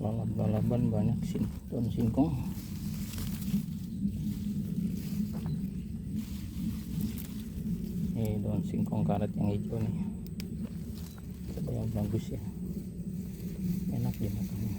Lalap-lalapan banyak sih daun singkong. Ini daun singkong karet yang hijau nih, ada yang bagus ya, enak dimakannya.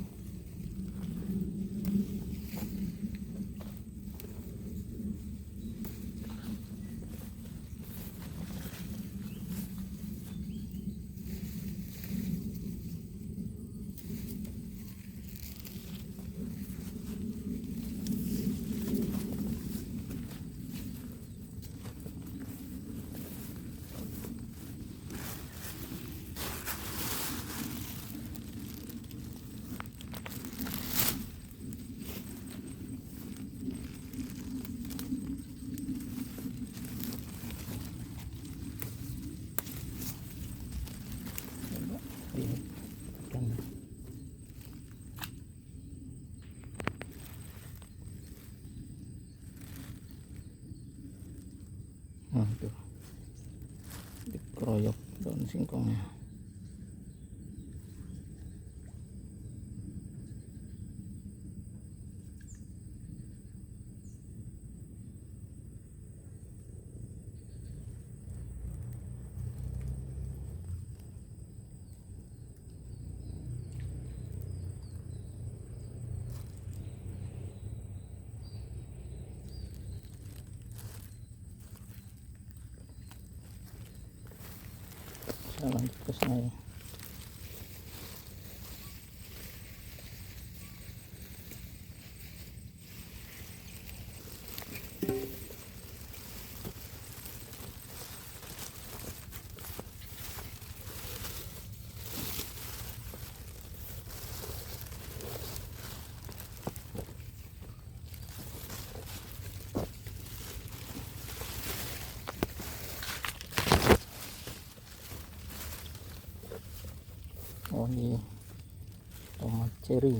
Nah tuh dikeroyok daun singkongnya. Saya lanjut ke saya. Oh ini tomat cherry.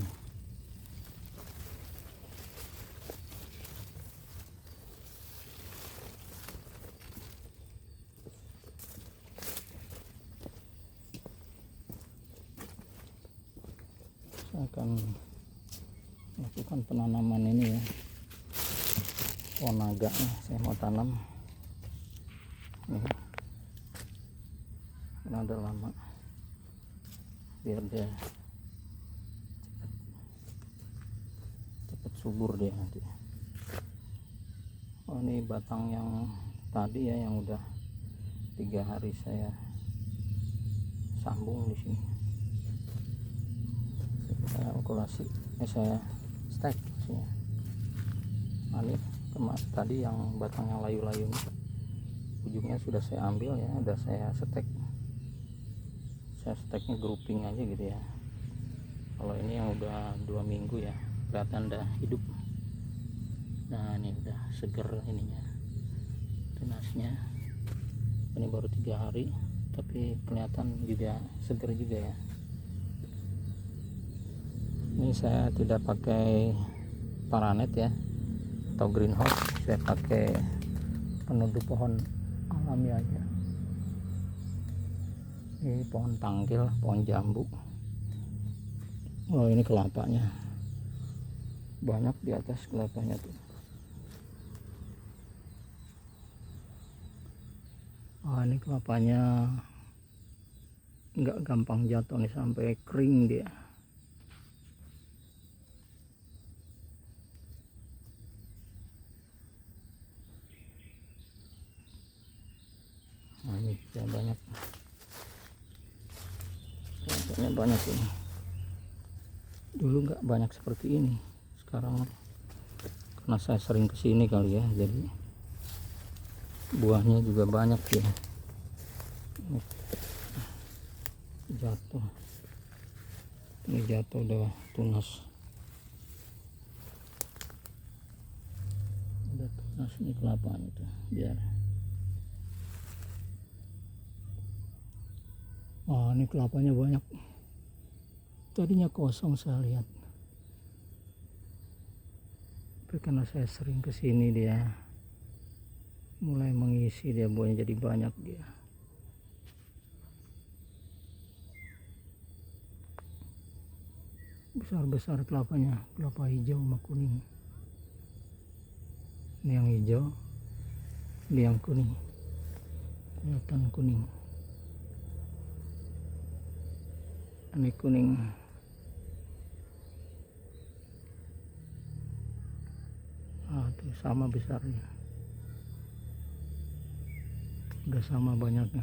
Saya akan lakukan penanaman ini ya, pohon naga nih saya mau tanam. Nih, ini udah lama biar dia cepat subur dia nanti. Oh ini batang yang tadi ya, yang udah 3 hari saya sambung di sini. Saya okulasi, saya stek sini. Nah, ini tadi yang batang yang layu-layu ini, ujungnya sudah saya ambil ya, udah saya stek. Saya steknya grouping aja gitu ya. Kalau ini yang udah 2 minggu ya, kelihatan udah hidup. Nah ini udah seger ininya, tunasnya. Ini baru 3 hari tapi kelihatan juga seger juga ya. Ini saya tidak pakai paranet ya atau greenhouse, saya pakai penutup pohon alami aja. Ini pohon tanggil, pohon jambu. Oh ini kelapanya banyak di atas, kelapanya tuh. Oh ini kelapanya nggak gampang jatuh nih, sampai kering dia. kelapanya banyak ini. Dulu nggak banyak seperti ini, sekarang karena saya sering kesini kali ya, jadi buahnya juga banyak ya. Ini jatuh udah tunas. Udah tunas ini kelapanya tuh, biar. Wah, ini kelapanya banyak. Tadinya kosong saya lihat. Tapi karena saya sering kesini dia mulai mengisi, dia buahnya jadi banyak dia. Besar-besar kelapanya, kelapa hijau sama kuning. Ini yang hijau, ini yang kuning. Kelihatan kuning. Ini kuning. Ah, tuh sama besarnya. Udah sama banyaknya.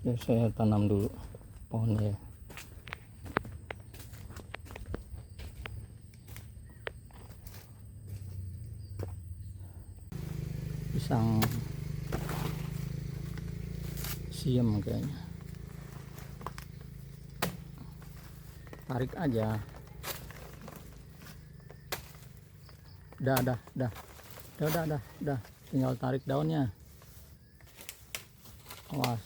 Ya, saya tanam dulu pohonnya ya. Pisang siam kayaknya. Tarik aja. Dah. Tinggal tarik daunnya. Awas.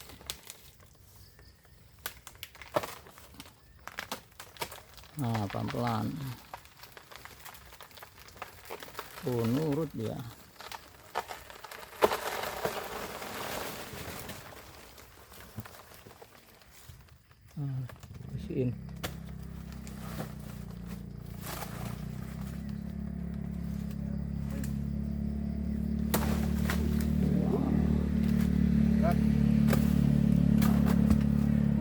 Nah, pelan-pelan. Oh, nurut dia. Nah, bersihin.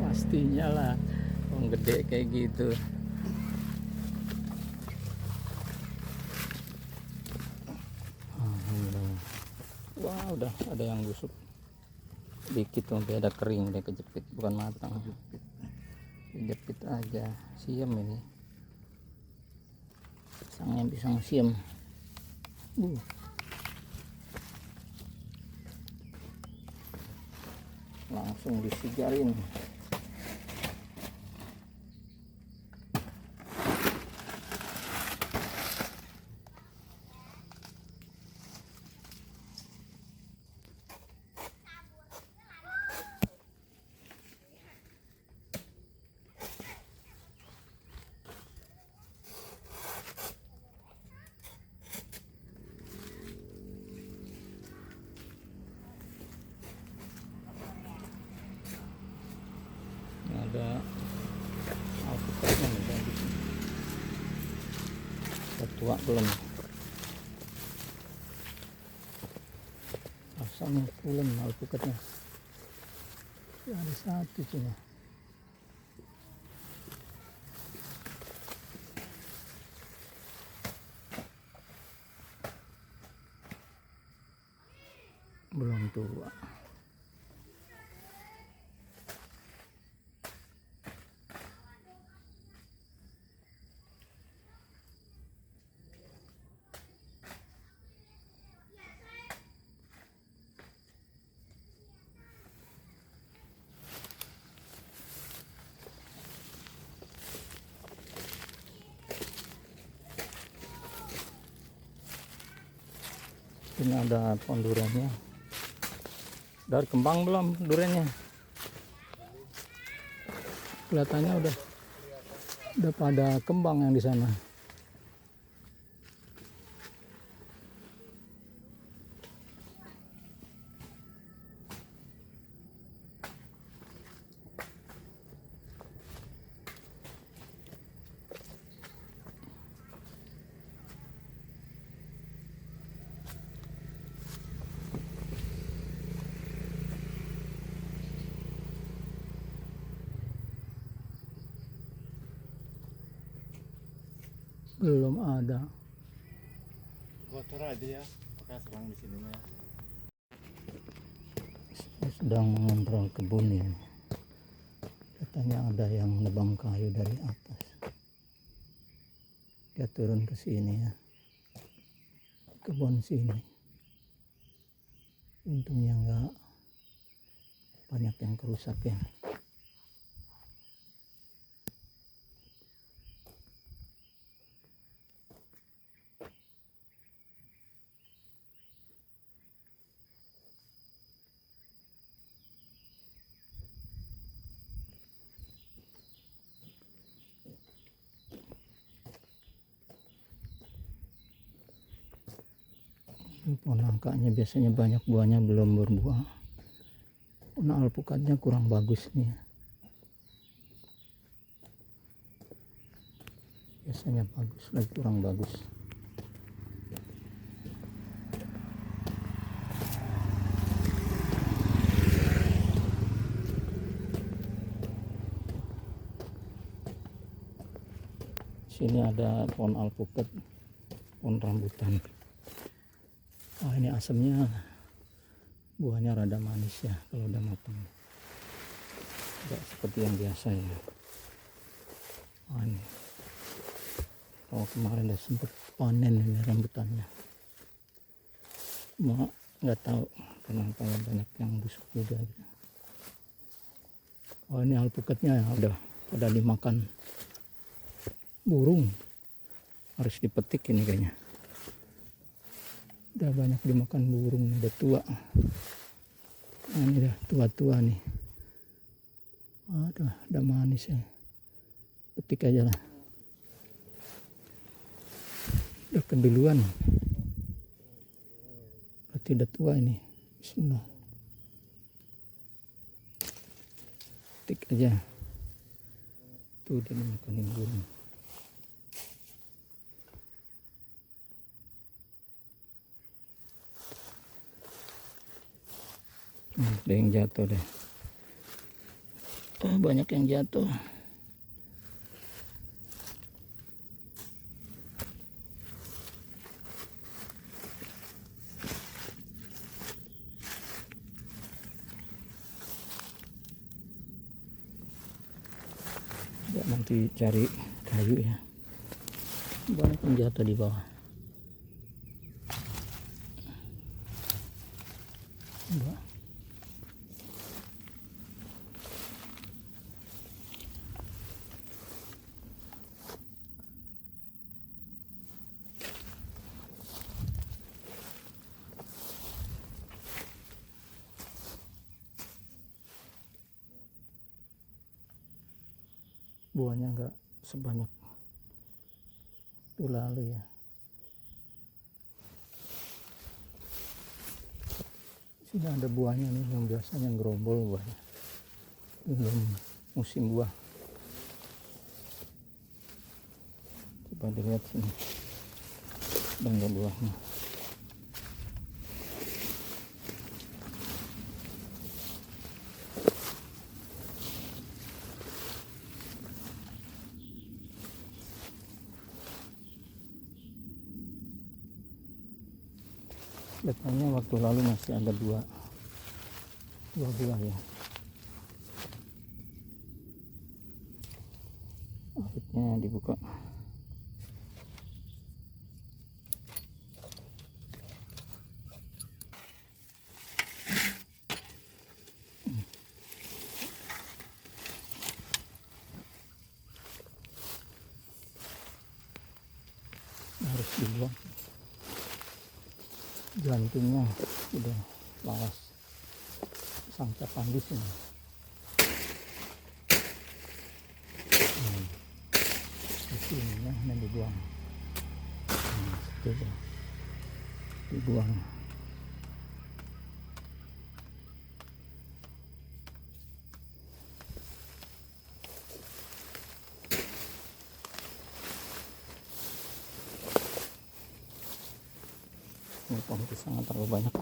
Pastinya lah, orang gede kayak gitu. Wah, udah ada yang busuk dikit, sampai ada kering, dia kejepit, bukan matang. Kejepit aja. Siam ini, pisang siam. Langsung disigarin. Ada alpukatnya nih bagus. Tua belum. Asalnya belum alpukatnya. Ya, ada satu cuma. Belum tua. Ini ada pohon durennya. Udah kembang belum durennya? Kelihatannya udah pada kembang yang di sana. Belum ada. Kotor aja ya, pakai serang di sini ya. Saya sedang mengontrol kebun ini. Katanya ada yang nebang kayu dari atas. Dia turun ke sini ya. Kebun sini. Untungnya enggak banyak yang kerusak ya. Pohon nangkanya biasanya banyak buahnya, belum berbuah. Pohon alpukatnya kurang bagus nih. Biasanya bagus, lagi kurang bagus. Sini ada pohon alpukat, pohon rambutan. Oh, ini asamnya, buahnya rada manis ya kalau udah matang. Tidak seperti yang biasa ya. Oh, ini. Oh, kemarin udah sempet panen ini rambutannya. Cuma nggak tahu kenapa ya, banyak yang busuk juga. Gitu. Oh, ini alpukatnya ya, udah pada dimakan burung. Harus dipetik ini kayaknya. Udah banyak dimakan burung, udah tua. Nah, ini udah tua-tua nih. Aduh, udah manis ya. Petik aja lah. Udah keduluan. Berarti udah tua ini. Bismillah. Petik aja. Tuh udah dimakanin burung. Ada yang jatuh deh. Oh, banyak yang jatuh. Ya, nanti cari kayu ya. Banyak yang jatuh di bawah. Enggak. Buahnya enggak sebanyak itu lalu ya. Sini ada buahnya nih yang biasanya gerombol buahnya. Belum musim buah. Coba dilihat sini. Ada enggak buahnya? Kelihatannya waktu lalu masih ada dua buah ya. Akhirnya dibuka. Harus dibuang. Jantungnya udah lawas sangka pandis ini. Ininya yang dibuang. Itu dibuang. Ini pohon pisang terlalu banyak.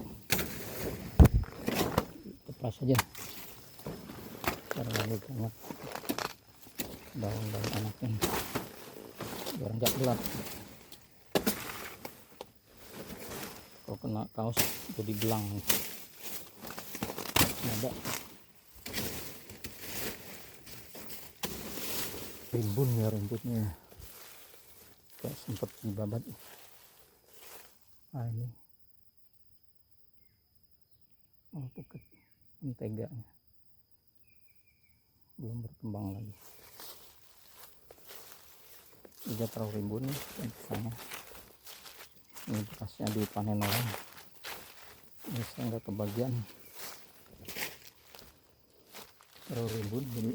Lepas saja. Terlalu banyak daun-daun anaknya. biar nggak gelap. Kalau kena kaos jadi belang. Ada rimbun ya rumputnya, gak sempet dibabat. Nah ini alpukat menteganya belum berkembang lagi, juga terlalu rimbun misalnya. Ini bekasnya dipanen orang, ini saya nggak kebagian, terlalu rimbun jadi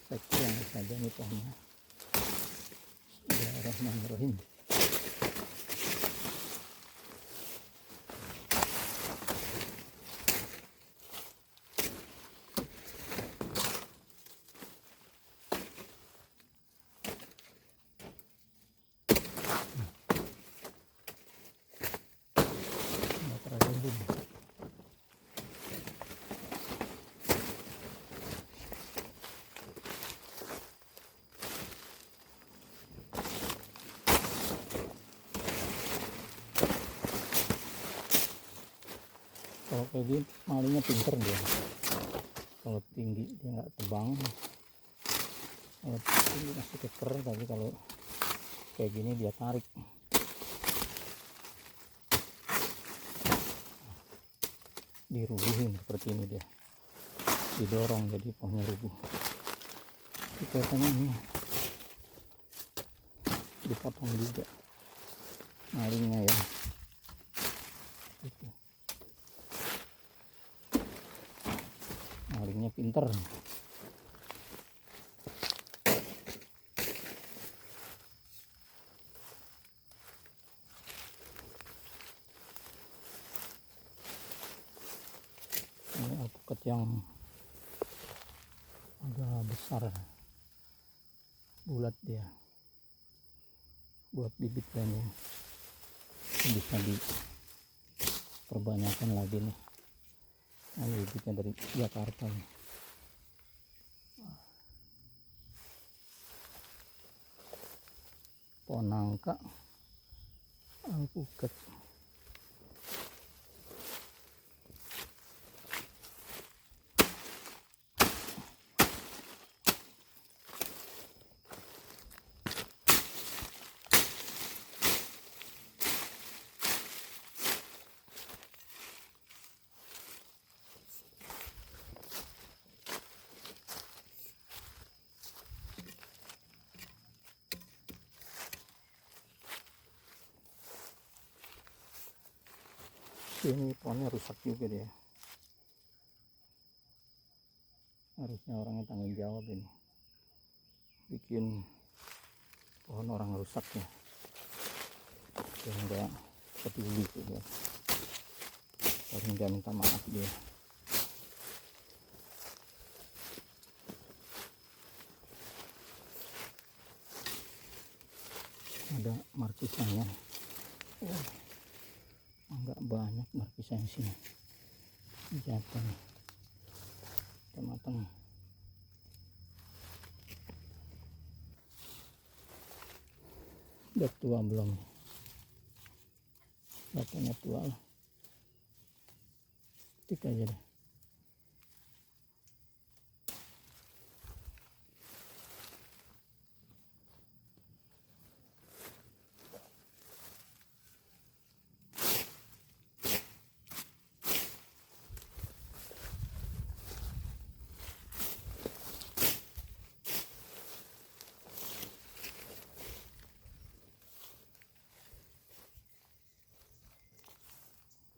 saya kurang saja nih pohonnya. Bismillahirrahmanirrahim. Kalau kayak gini malingnya pinter dia, kalau tinggi dia nggak tebang, kalau tinggi masih keker, tapi kalau kayak gini dia tarik. Dirubuhin seperti ini, dia didorong jadi pohonnya rubuh. Kelihatannya ini dipotong juga malingnya ya. Itu malingnya pinter. Ini alpukat yang agak besar, bulat dia, buat bibit banyak bisa diperbanyakkan lagi nih. Ini bibitnya dari Jakarta nih. Pohon nangka alpukat. Ini pohonnya rusak juga dia, harusnya orangnya tanggung jawab ini, bikin pohon orang rusak ya, dia nggak peduli juga, paling nggak minta maaf dia. Ada markisanya, enggak banyak markisanya sini, jatuh nih, udah matang. Udah tua belum? Katanya tua lah, ketik aja deh.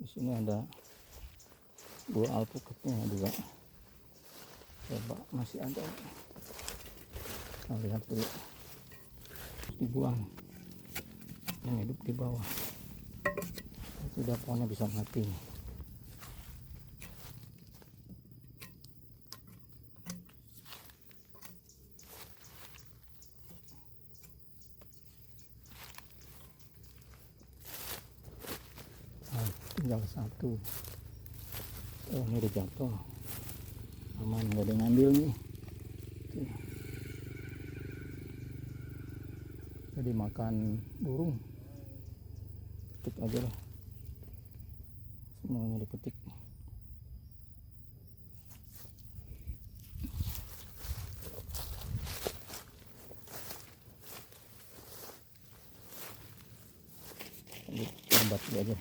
Di sini ada buah alpukatnya juga. Coba masih ada. Kita lihat dulu. Dibuang. Yang hidup di bawah. Sudah pohonnya bisa mati. Tinggal satu. Oh, ini udah jatuh, aman, nggak ada yang ngambil nih. Tuh. udah dimakan burung. Petik aja lah, semuanya dipetik. Lambat aja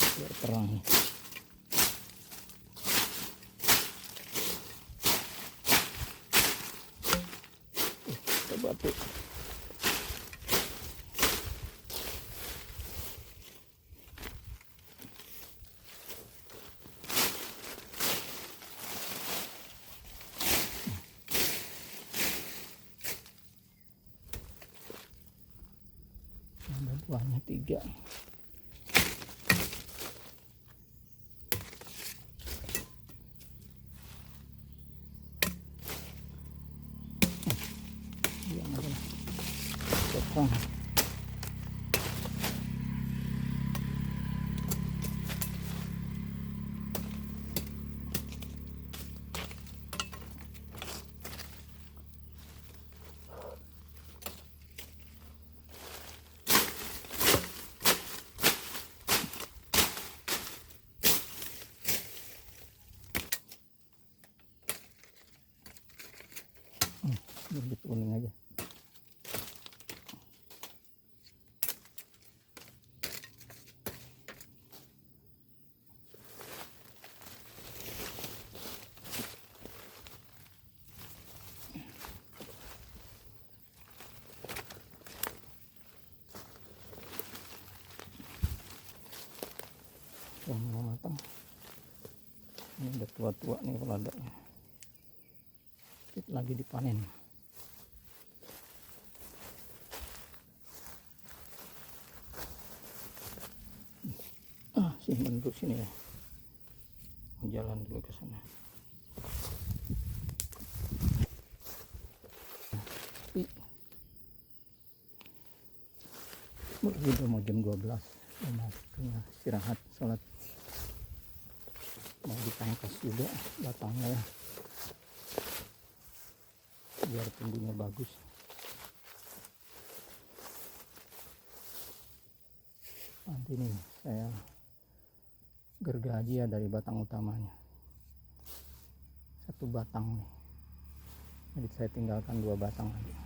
biar terang nih. Batu ada buahnya 3. Potong. Lebih kuning aja. Yang mau matang ini udah tua-tua nih peladanya, lagi dipanen. Simpen dulu sini ya, mau jalan dulu ke sana. Udah mau jam 12, waktunya istirahat sholat. Mau dipangkas juga batangnya ya, biar tumbuhnya bagus. Nanti nih saya gergaji ya dari batang utamanya, 1 batang nih, jadi saya tinggalkan 2 batang aja.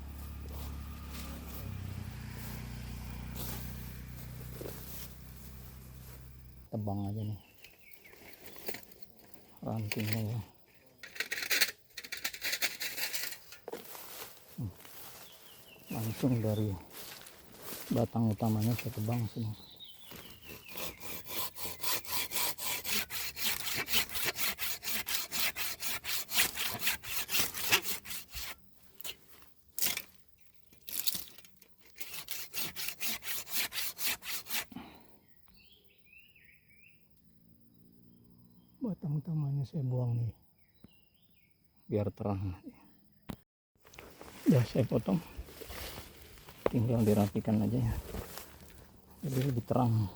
Tebang aja nih rantingnya ya. Langsung dari batang utamanya saya tebang sini. Batang utamanya saya buang nih biar terang. Udah saya potong, tinggal dirapikan aja ya, jadi lebih terang.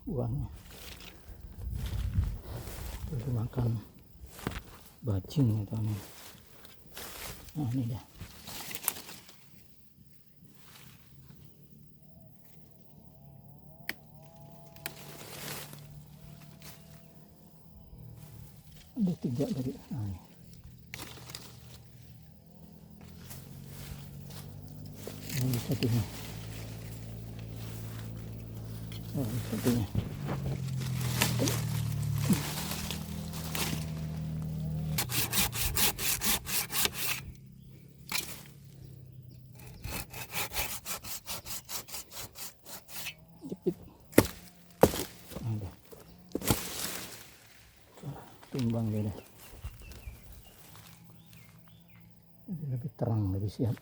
Buahnya udah makan bacing gitu nih. Nah ini dah. Ada 3 dari ini. Ini satunya. Oh, ini satunya. Jepit. Ada. Timbang dia dah. Jadi lebih terang, lebih siap.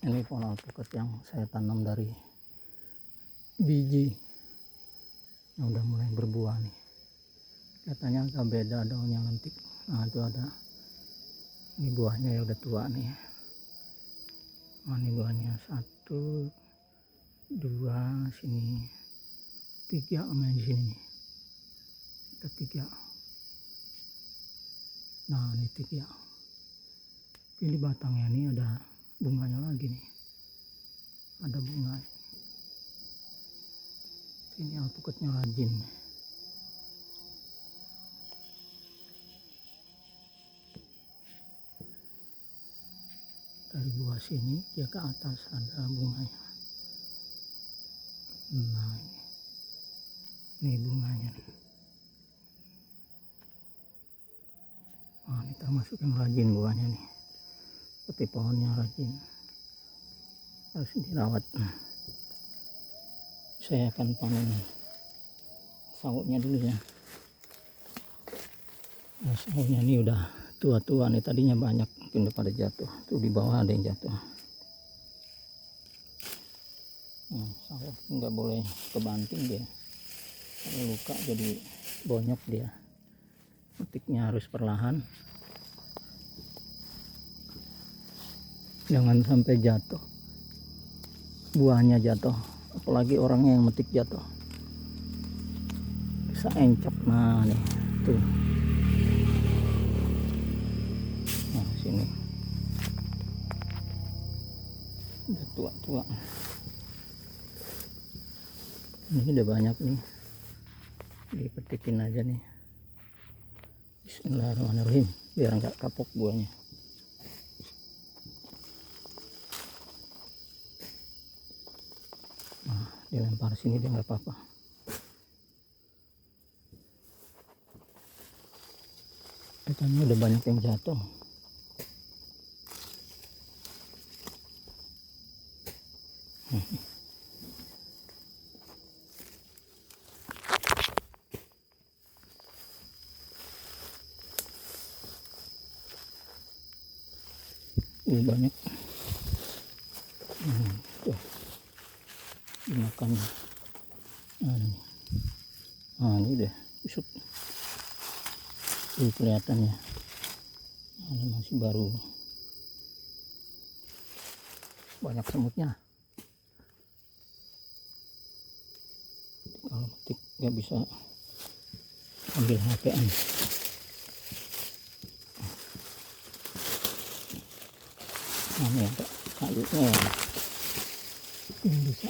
Ini pohon alpukat yang saya tanam dari biji yang udah mulai berbuah nih. Katanya agak beda daunnya lentik. Nah itu ada, ini buahnya ya udah tua nih. Nah, ini buahnya 1, 2, sini 3 sama yang di sini nih. Ada 3. Nah ini 3. Ini batangnya ini ada bunganya lagi nih, ada bunga. Ini alpukatnya rajin. Dari bawah sini dia ke atas ada bunganya. Nah ini bunganya nih. Nah, ini termasuk yang rajin bunganya nih, seperti pohonnya rajin, harus dirawat. Saya akan panen sautnya dulu ya. Nah, sautnya ini udah tua-tua nih, tadinya banyak, mungkin udah pada jatuh. Tuh di bawah ada yang jatuh. Nah, saut nggak boleh kebanting dia, kalau luka jadi bonyok dia. Petiknya harus perlahan, jangan sampai jatuh, buahnya jatuh, apalagi orangnya yang metik jatuh, bisa encok. Nah nih tuh, nah sini udah tua-tua, ini udah banyak nih, dipetikin aja nih. Bismillahirrahmanirrahim, biar nggak kapok buahnya. Nah, dilempar sini dia nggak apa-apa. Katanya udah banyak yang jatuh. Banyak. Tuh dimakan. Nah ini udah busuk, tuh kelihatannya. Nah, ini masih baru, banyak semutnya. Kalau metik nggak bisa ambil HP-an. Nah ini ada kayunya ya, ini bisa.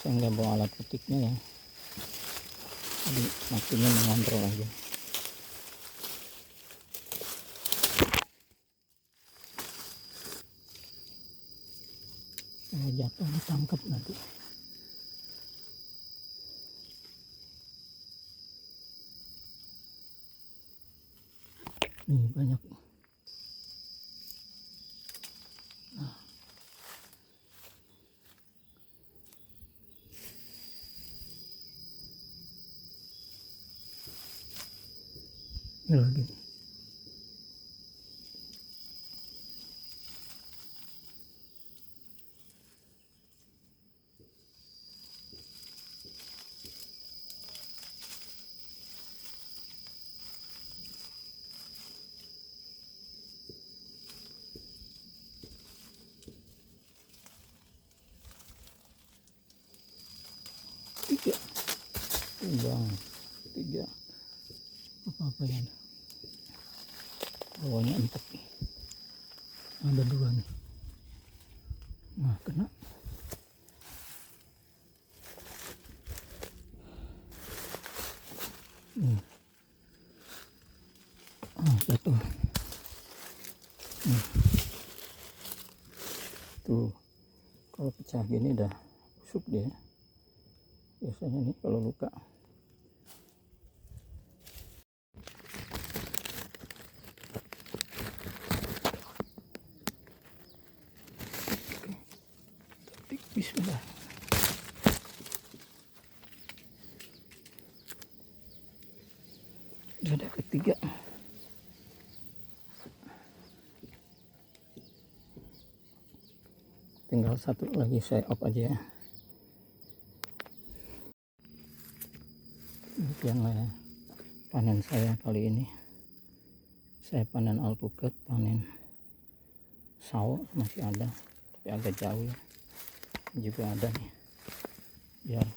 Saya nggak bawa alat petiknya ya, jadi waktunya mengontrol aja. Kalau jatuh ditangkap nanti. Nih banyak. Nah. Ini lagi. Tiga, timbang, tiga, apa ya? Bawahnya 4, ada 2 nih. Nah kena. Jatuh. Tuh kalau pecah gini udah busuk dia. Biasanya nih kalau luka. Bismillah. Udah ada ketiga. Tinggal satu lagi, saya off aja ya. Demikianlah panen saya kali ini. Saya panen alpukat, panen sawo masih ada, tapi agak jauh ya. Juga ada nih, biar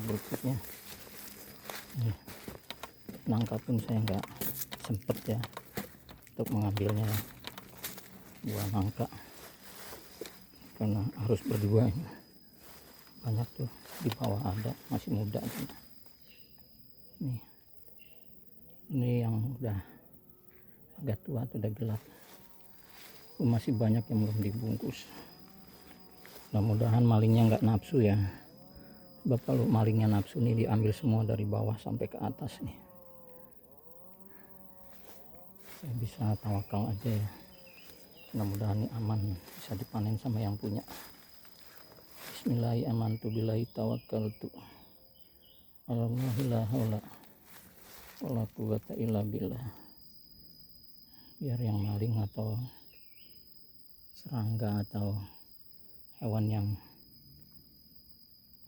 berikutnya nih, nangka pun saya nggak sempet ya untuk mengambilnya. buah nangka, karena harus berdua ini. Banyak tuh di bawah ada, masih muda tuh. Ini yang udah agak tua tuh, udah gelap. Masih banyak yang belum dibungkus. Mudah-mudahan malingnya nggak nafsu ya. Sebab kalau malingnya nafsu nih diambil semua dari bawah sampai ke atas nih. Saya bisa tawakal aja ya. Mudah-mudahan ini aman, bisa dipanen sama yang punya. Bismillahirrahmanirrahim. Billahi tawakkaltu. Alhamdulillah wala quwwata illa billah. Biar yang maling atau serangga atau hewan yang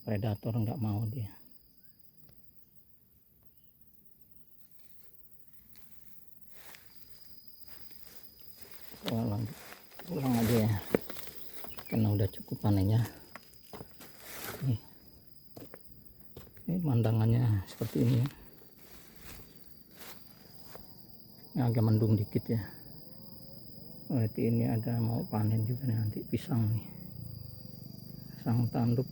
predator nggak mau dia. Saya lanjut pulang aja ya, karena udah cukup panennya. Ini pemandangannya seperti ini ya. Ini agak mendung dikit ya. Berarti ini ada mau panen juga nih, nanti pisang nih, pisang tanduk.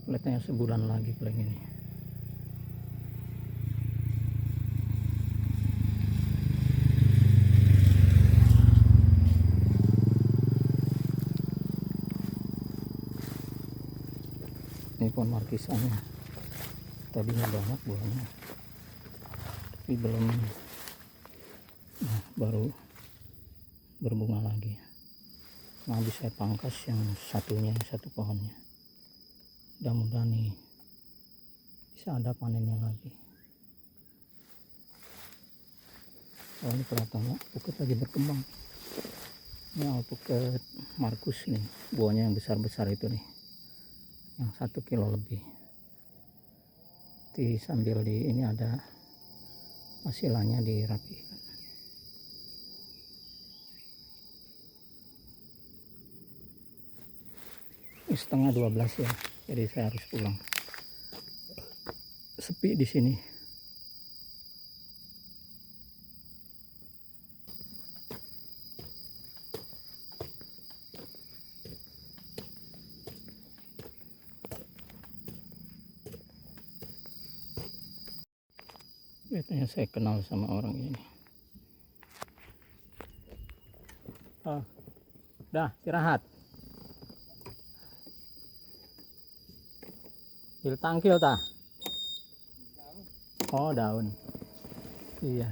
Kelihatannya sebulan lagi paling ini. Ini pohon markisannya, tadinya banyak buahnya, tapi belum, baru berbunga lagi. Nah, habis saya pangkas yang satunya, satu pohonnya. Mudah-mudahan nih bisa ada panennya lagi. Oh, ini kelihatannya alpukat lagi berkembang. Ini alpukat Markus nih, buahnya yang besar-besar itu nih, yang 1 kilo lebih. Di sambil di ini ada hasilannya dirapikan. Ini setengah 12 ya, jadi saya harus pulang. Sepi di sini. Kelihatannya saya kenal sama orang ini. Oh, dah istirahat. Tangkil tah? Oh, daun. Iya.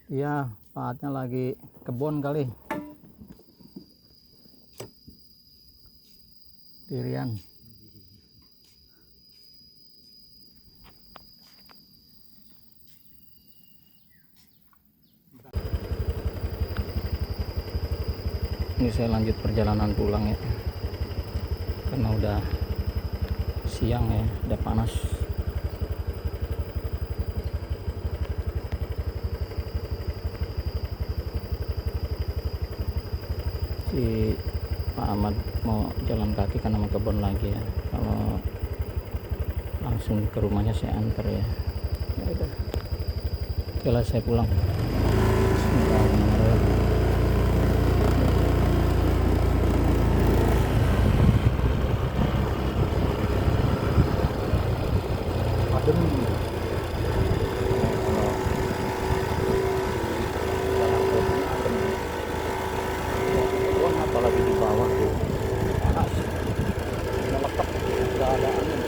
Iya, paatnya lagi kebun kali. Dirian. Ini saya lanjut perjalanan pulang ya, karena udah siang ya, udah panas. Si Pak Ahmad mau jalan kaki karena mau kebun lagi ya. Kalau langsung ke rumahnya saya antar ya. Ya udah. Oke lah, saya pulang. Bismillahirrahmanirrahim. Apalagi di bawah tuh panas, melekat, nggak ada angin.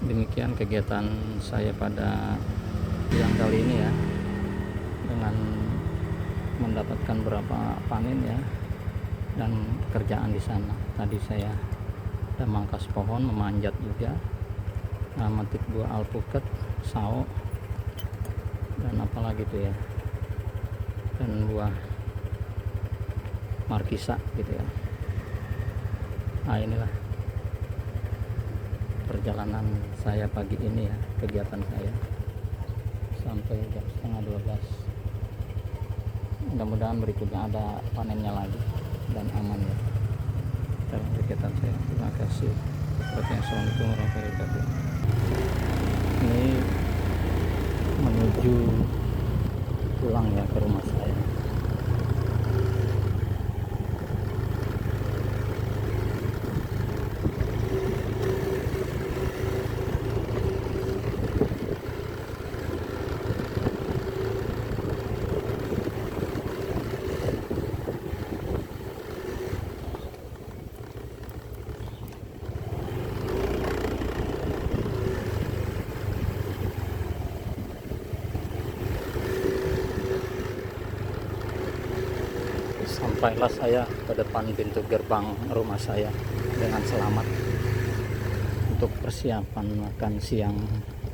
Demikian kegiatan saya pada siang kali ini ya, dengan mendapatkan berapa panen ya, dan kerjaan di sana. Tadi saya udah mangkas pohon, memanjat juga, metik buah alpukat, sao, dan apalagi tuh ya, dan buah markisa gitu ya. Nah inilah perjalanan saya pagi ini ya, kegiatan saya sampai jam setengah 12. Mudah-mudahan berikutnya ada panennya lagi dan aman ya dalam kegiatan saya. Terima kasih. Assalamualaikum warahmatullahi wabarakatuh. Ini menuju pulang ya ke rumah saya. Sampailah saya ke depan pintu gerbang rumah saya dengan selamat untuk persiapan makan siang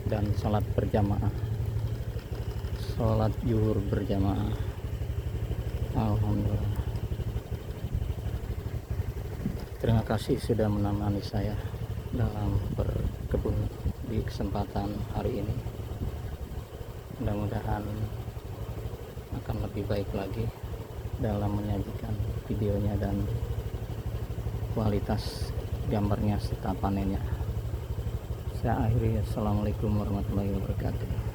dan sholat berjamaah, sholat zuhur berjamaah. Alhamdulillah. Terima kasih sudah menemani saya dalam berkebun di kesempatan hari ini. Mudah-mudahan akan lebih baik lagi dalam menyajikan videonya dan kualitas gambarnya serta panennya. Saya akhiri. Assalamualaikum warahmatullahi wabarakatuh.